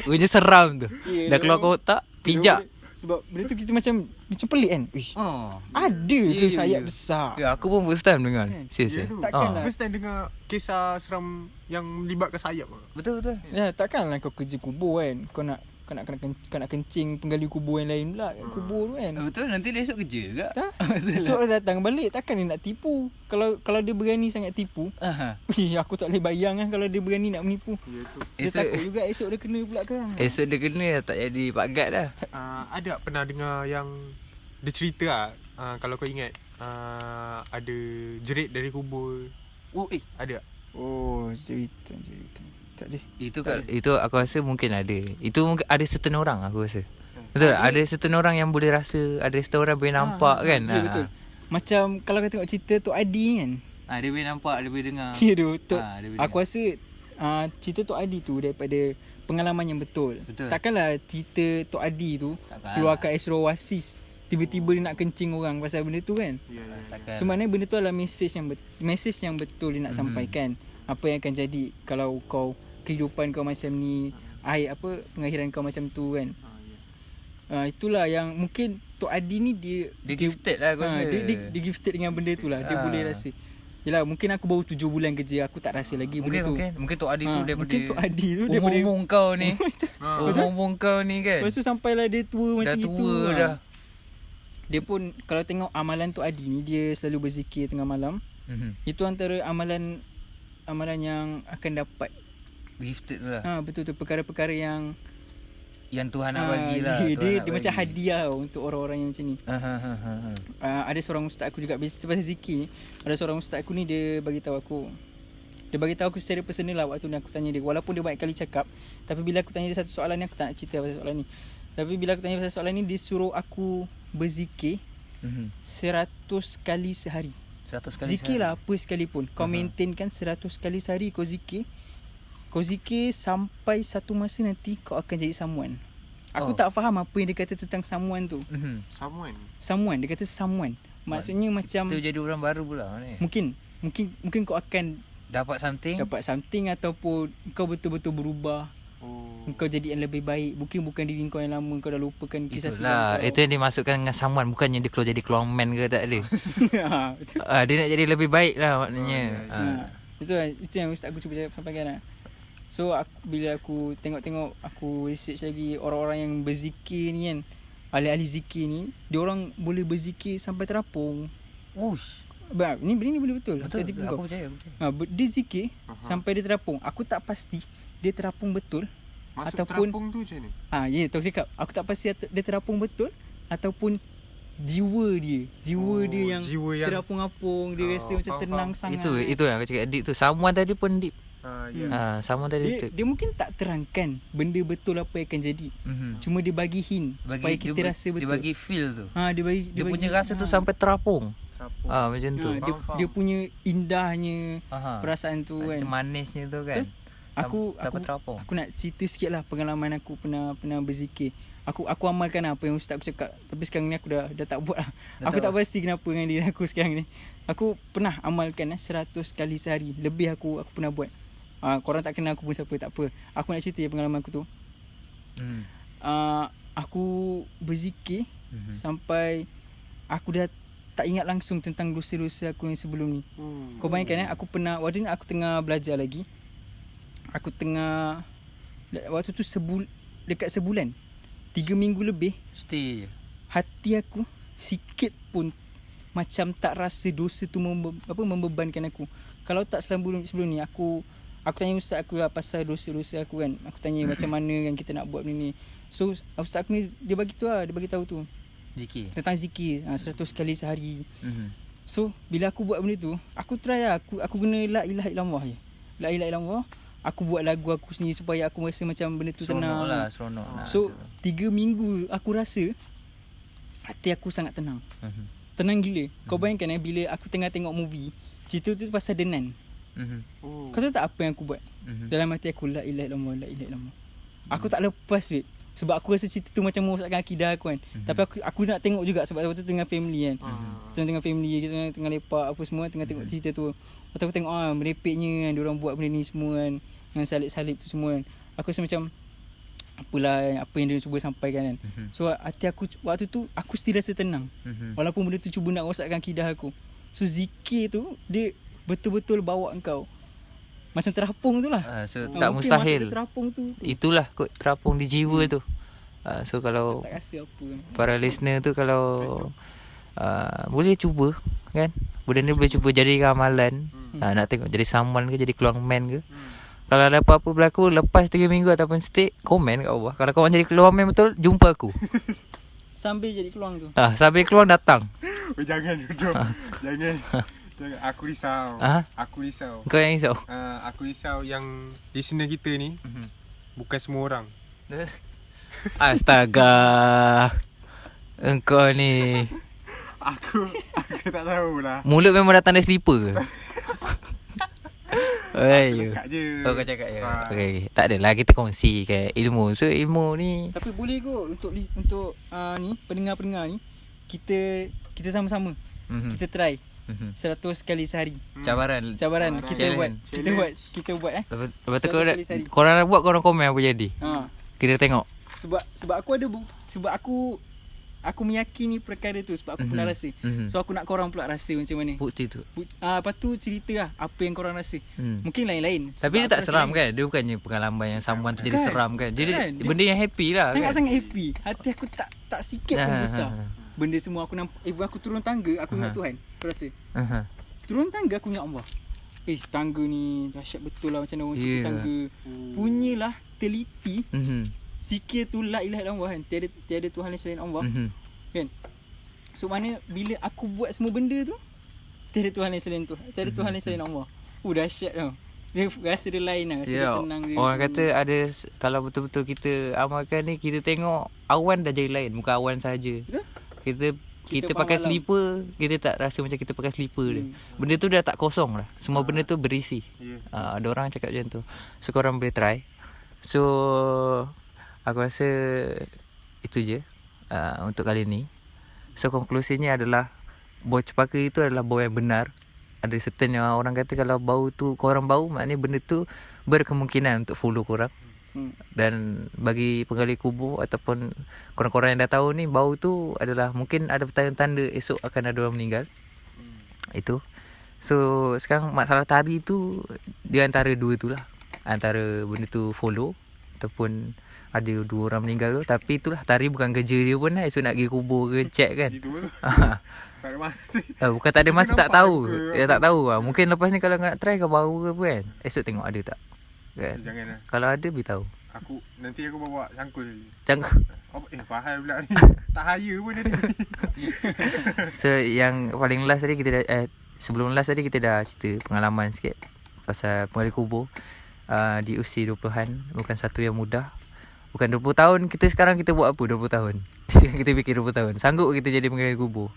A: Punya seram tu.
C: Ya,
A: Dah keluarkan otak, pijak.
C: Sebab benda tu kita macam pelik kan.
A: Oh.
C: Ada ke sayap besar?
A: Ya, aku pun first time dengar. Serius.
C: Takkanlah.
B: First time dengar kisah seram yang melibatkan sayap.
A: Betul.
C: Ya, takkanlah kau kerja kubur kan. Kau nak kencing penggali kubur yang lain pula kat kubur tu kan.
A: Betul, nanti dia esok kerja juga.
C: Esok dia datang balik, takkan dia nak tipu. Kalau dia berani sangat tipu, aku tak boleh bayang kan kalau dia berani nak menipu.
B: Ya tu.
C: Dia takut juga esok dia kena pula kan.
A: Esok dia kena tak jadi Pak Gad dah.
B: Ada pernah dengar yang dia cerita kalau kau ingat ada jerit dari kubur. Ada tak?
C: Oh, cerita. Tak ada.
A: Itu aku rasa mungkin ada. Itu mungkin ada certain orang aku rasa. Betul, ada certain orang yang boleh rasa, ada certain orang boleh nampak kan.
C: Ya, betul. Macam kalau kau tengok cerita Tok Adi kan.
A: Dia boleh nampak, dia boleh dengar.
C: Ya tu.
A: dia boleh
C: Aku rasa cerita Tok Adi tu daripada pengalaman yang betul. Takkanlah cerita Tok Adi tu keluarkan Astro Oasis tiba-tiba dia nak kencing orang pasal benda tu kan.
A: Takkan.
C: So maknanya benda tu adalah mesej yang betul dia nak sampaikan. Apa yang akan jadi kalau kau kehidupan kau macam ni, pengakhiran kau macam tu kan. Itulah yang mungkin Tok Adi ni dia
A: gifted lah aku rasa.
C: Dia gifted dengan benda tu lah. Dia boleh rasa. Yelah, mungkin aku baru 7 bulan kerja, aku tak rasa lagi benda tu.
A: Mungkin Tok Adi tu daripada
C: mungkin Tok Adi tu daripada
A: umur kau ni. Umur kau ni kan.
C: Lepas tu sampailah dia tua macam
A: dah
C: itu.
A: Tua dah.
C: Dia pun kalau tengok amalan Tok Adi ni, dia selalu berzikir tengah malam. Itu antara amalan yang akan dapat
A: gifted tu lah.
C: Betul tu, perkara-perkara yang
A: Tuhan nak bagilah.
C: Dia macam hadiah untuk orang-orang yang macam ni. Ada seorang ustaz aku juga pasal zikir ni. Ada seorang ustaz aku ni dia bagi tahu aku. Dia bagi tahu aku secara personal lah waktu ni aku tanya dia. Walaupun dia banyak kali cakap, tapi bila aku tanya dia satu soalan ni, aku tak nak cerita pasal soalan ni. Tapi bila aku tanya pasal soalan ni, dia suruh aku berzikir 100 kali sehari.
A: 100 kali
C: zikir lah apa sekalipun. Kau maintainkan 100 kali sehari kau zikir. Kau zikir sampai satu masa nanti kau akan jadi someone. Aku tak faham apa yang dia kata tentang someone tu. Someone, dia kata someone. Maksudnya macam
A: tu jadi orang baru pula ni.
C: Mungkin kau akan
A: dapat something
C: ataupun kau betul-betul berubah. Kau jadi yang lebih baik. Bukan diri kau yang lama, kau dah lupakan kisah
A: silam kau. Itu yang dimasukkan dengan someone. Bukannya dia keluar jadi keluar man ke tak ada. Dia nak jadi lebih baik lah maknanya.
C: Itu yang ustaz aku cuba sampaikan lah. So bila aku tengok aku research lagi orang-orang yang berzikir ni kan, ahli-ahli zikir ni, dia orang boleh berzikir sampai terapung. Ni boleh betul.
A: Betul. Aku percaya.
C: Dia zikir sampai dia terapung. Aku tak pasti dia terapung betul.
B: Maksud
C: ataupun
B: terapung tu macam ni?
C: Ya, tu aku cakap. Aku tak pasti dia terapung betul ataupun jiwa dia yang terapung-apung, dia rasa macam tenang sangat.
A: Itu yang aku cakap deep tu. Someone tadi pun deep. Someone tadi
C: dia mungkin tak terangkan benda betul apa yang akan jadi. Cuma dia bagi hint supaya kita rasa betul.
A: Dia bagi feel tu.
C: Dia
A: punya rasa tu sampai terapung. Macam tu.
C: Dia punya indahnya perasaan tu kan.
A: Manisnya tu kan.
C: Aku
A: terapung.
C: Aku nak cerita sikit lah pengalaman aku pernah berzikir. Aku amalkan apa yang ustaz aku cakap. Tapi sekarang ni aku dah tak buat lah. Aku tak pasti kenapa dengan diri aku sekarang ni. Aku pernah amalkan 100 kali sehari. Lebih aku pernah buat. Korang tak kenal aku pun siapa, tak apa. Aku nak cerita pengalaman aku tu. Aku berzikir sampai aku dah tak ingat langsung tentang dosa-dosa aku yang sebelum ni. Kau bayangkan aku pernah, waktu ni aku tengah belajar lagi. Aku tengah, waktu tu dekat sebulan, 3 minggu lebih,
A: Stay je.
C: hati aku sikit pun macam tak rasa dosa tu membebankan aku. Kalau tak sebelum ni aku tanya ustaz aku lah pasal dosa-dosa aku kan. Aku tanya macam mana kan kita nak buat benda ni. So ustaz aku ni dia bagi tahu tu
A: Zikir.
C: tentang zikir 100 kali sehari. So bila aku buat benda tu, aku try lah, aku guna la ilaha illallah je. La ilaha illallah. Aku buat lagu aku sendiri supaya aku rasa macam benda tu tenang.
A: Seronok lah.
C: So 3 minggu aku rasa hati aku sangat tenang. Tenang gila. Kau bayangkan bila aku tengah tengok movie, cerita tu pasal Denan. Kau tahu tak apa yang aku buat? Dalam hati aku la ilaha illallah, la ilaha illallah. Aku tak lepas weh. Sebab aku rasa cerita tu macam merosakkan akidah aku kan. Tapi aku nak tengok juga sebab waktu tu tengah family kan. Kita tengah family, kita tengah lepak apa semua, tengah tengok cerita tu. Waktu aku tengok merepeknya kan diorang buat benda ni semua kan. Dengan salib-salib tu semua kan. Aku rasa macam apalah apa yang dia cuba sampaikan kan. So hati aku waktu tu aku still rasa tenang. Walaupun benda tu cuba nak rosakkan akidah aku. So zikir tu dia betul-betul bawa engkau macam terapung tu lah.
A: So tak mustahil.
C: Terapung tu.
A: Itulah kot terapung di jiwa tu. So kalau
C: Tak rasa apa kan.
A: para listener tu kalau boleh cuba kan. Benda ni boleh cuba jadikan amalan. Nak tengok jadi someone ke, jadi keluar man ke. Kalau ada apa-apa berlaku lepas 3 minggu ataupun stay, komen kat bawah. Kalau kau jadi keluar man betul, jumpa aku.
C: Sambil jadi keluar tu.
A: Sambil keluar datang.
B: Jangan duduk. Jangan. Aku risau. Aku risau.
A: Kau yang risau?
B: Aku risau yang listener kita ni bukan semua orang.
A: Astaga. Engkau ni
B: Aku tak tahulah.
A: mulut memang datang dari slipper ke?
B: Cakap je.
A: Oh, kau cakap je. Okay. Tak adalah, kita kongsi ke ilmu. So ilmu ni
C: Tapi boleh kot untuk ni pendengar-pendengar ni kita sama-sama. Kita try 100 kali sehari.
A: cabaran.
C: Kita
A: Challenge.
C: buat
A: Lepas tu
C: 100 kali sehari.
A: korang nak buat, korang komen apa jadi. Kita tengok.
C: Sebab aku ada sebab aku meyakini perkara tu sebab aku pernah rasa. So aku nak korang pula rasa macam mana.
A: Bukti tu.
C: Lepas tu cerita lah apa yang korang rasa. Mungkin lain-lain.
A: Tapi dia
C: Sebab
A: tak
C: aku
A: seram
C: rasa
A: kan. Dia bukannya pengalaman yang someone tu jadi
C: Kan?
A: seram kan. Jadi
C: Kan?
A: benda yang happy lah kan.
C: sangat-sangat happy. Hati aku tak sikit pun besar. Benda semua aku nampak. Aku turun tangga, aku ingat Tuhan. Kau rasa? Turun tangga aku ingat Allah. Tangga ni dahsyat betul lah macam orang cerita tangga. Punyalah teliti. Zikir tu la ilaha illallah kan. Tiada Tuhan lain selain Allah. Kan? So mana bila aku buat semua benda tu, tiada Tuhan lain selain Tuhan. Tiada Tuhan lain selain Allah. Dahsyat tau. Dia rasa dia lain lah. Rasa dia tenang dia.
A: Orang kata ada, kalau betul-betul kita amalkan ni, kita tengok awan dah jadi lain. Bukan awan saja. Kita pakai
C: malam.
A: slipper, kita tak rasa macam kita pakai slipper dia. Benda tu dah tak kosong lah. Semua benda tu berisi. Ada orang cakap macam tu. So korang boleh try. So aku rasa itu je untuk kali ni. So konklusinya adalah bau cepaka itu adalah bau yang benar. Ada certain yang orang kata kalau bau tu korang bau, maknanya benda tu berkemungkinan untuk follow korang. Dan bagi penggali kubur ataupun korang-korang yang dah tahu ni, bau tu adalah mungkin ada tanda-tanda esok akan ada orang meninggal. Itu. So sekarang masalah tari tu dia antara dua tu lah. Antara benda tu follow ataupun ada 2 orang meninggal tu. Tapi itulah, tari bukan kerja dia pun lah. Esok nak pergi kubur ke check kan. Bukan tak ada masa, tak tahu. Ya tak tahu lah. Mungkin lepas ni kalau nak try ke baru ke apa kan, esok tengok ada tak kan?
B: Janganlah.
A: Kalau ada beritahu.
B: Nanti aku bawa cangkul. Fahal pula ni. Tak hire pun dia ni.
A: So yang paling last tadi kita dah, sebelum last tadi kita dah cerita pengalaman sikit pasal penggali kubur di usia 20-an. Bukan satu yang mudah. Bukan 20 tahun kita sekarang kita buat apa 20 tahun. Kita fikir 20 tahun. Sanggup kita jadi penggali kubur?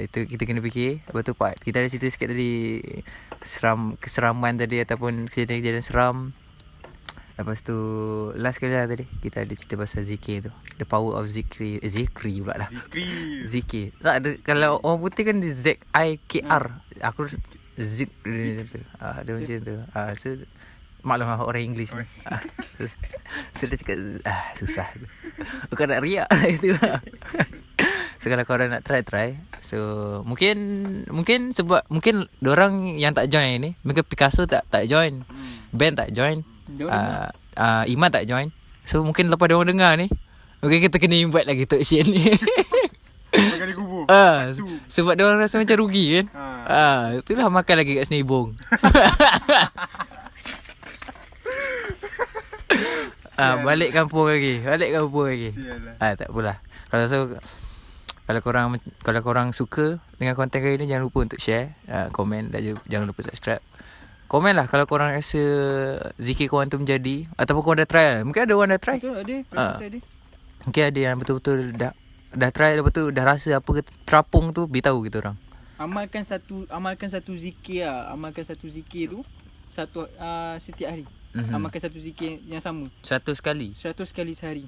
A: Itu kita kena fikir. Lepas tu part kita ada cerita sikit tadi keseraman tadi ataupun kejadian-kejadian seram Lepas tu last kali lah tadi kita ada cerita pasal zikir tu. The power of zikri pula lah. Zikir. Tak ada, kalau orang putih kan dia ZIKR. Aku zikri macam tu. Dia macam tu. So maklum lah orang English ni. So dia cakap susah tu. Bukan nak riak itu lah. So kalau korang nak try. So mungkin sebab mungkin dorang yang tak join ni, mungkin Picasso tak join. Ben tak join. Iman tak join. So mungkin lepas diorang dengar ni, mungkin kita kena invite lagi Tok Shin ni.
B: Makan di kubur.
A: Sebab diorang rasa macam rugi kan. Itulah makan lagi kat Senibong. Balik kampung lagi. Tak apalah. Kalau korang suka dengan konten kali ni, jangan lupa untuk share, komen dan jangan lupa subscribe. Komen lah kalau korang rasa zikir korang tu menjadi, ataupun korang dah try lah. Mungkin ada orang dah try.
C: Betul ada.
A: Mungkin ada yang betul-betul dah try, lepas tu dah rasa apa terapung tu, beritahu kita orang.
C: Amalkan satu zikir lah. Amalkan satu zikir tu setiap hari. Amalkan satu zikir yang sama
A: 100 kali
C: sehari.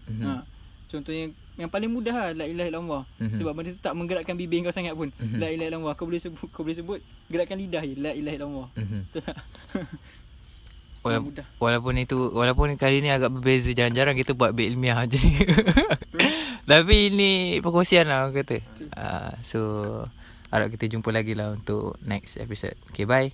C: Contohnya yang paling mudah lah, la ilaha illallah. Sebab benda tu tak menggerakkan bibir kau sangat pun. La ilaha illallah. Kau boleh sebut gerakkan lidah je, la ilaha illallah. Betul tak?
A: Walaupun kali ni agak berbeza, jarang-jarang kita buat bait ilmiah je. Tapi ini perkongsian lah orang kata. So harap kita jumpa lagi lah untuk next episode. Okay, bye.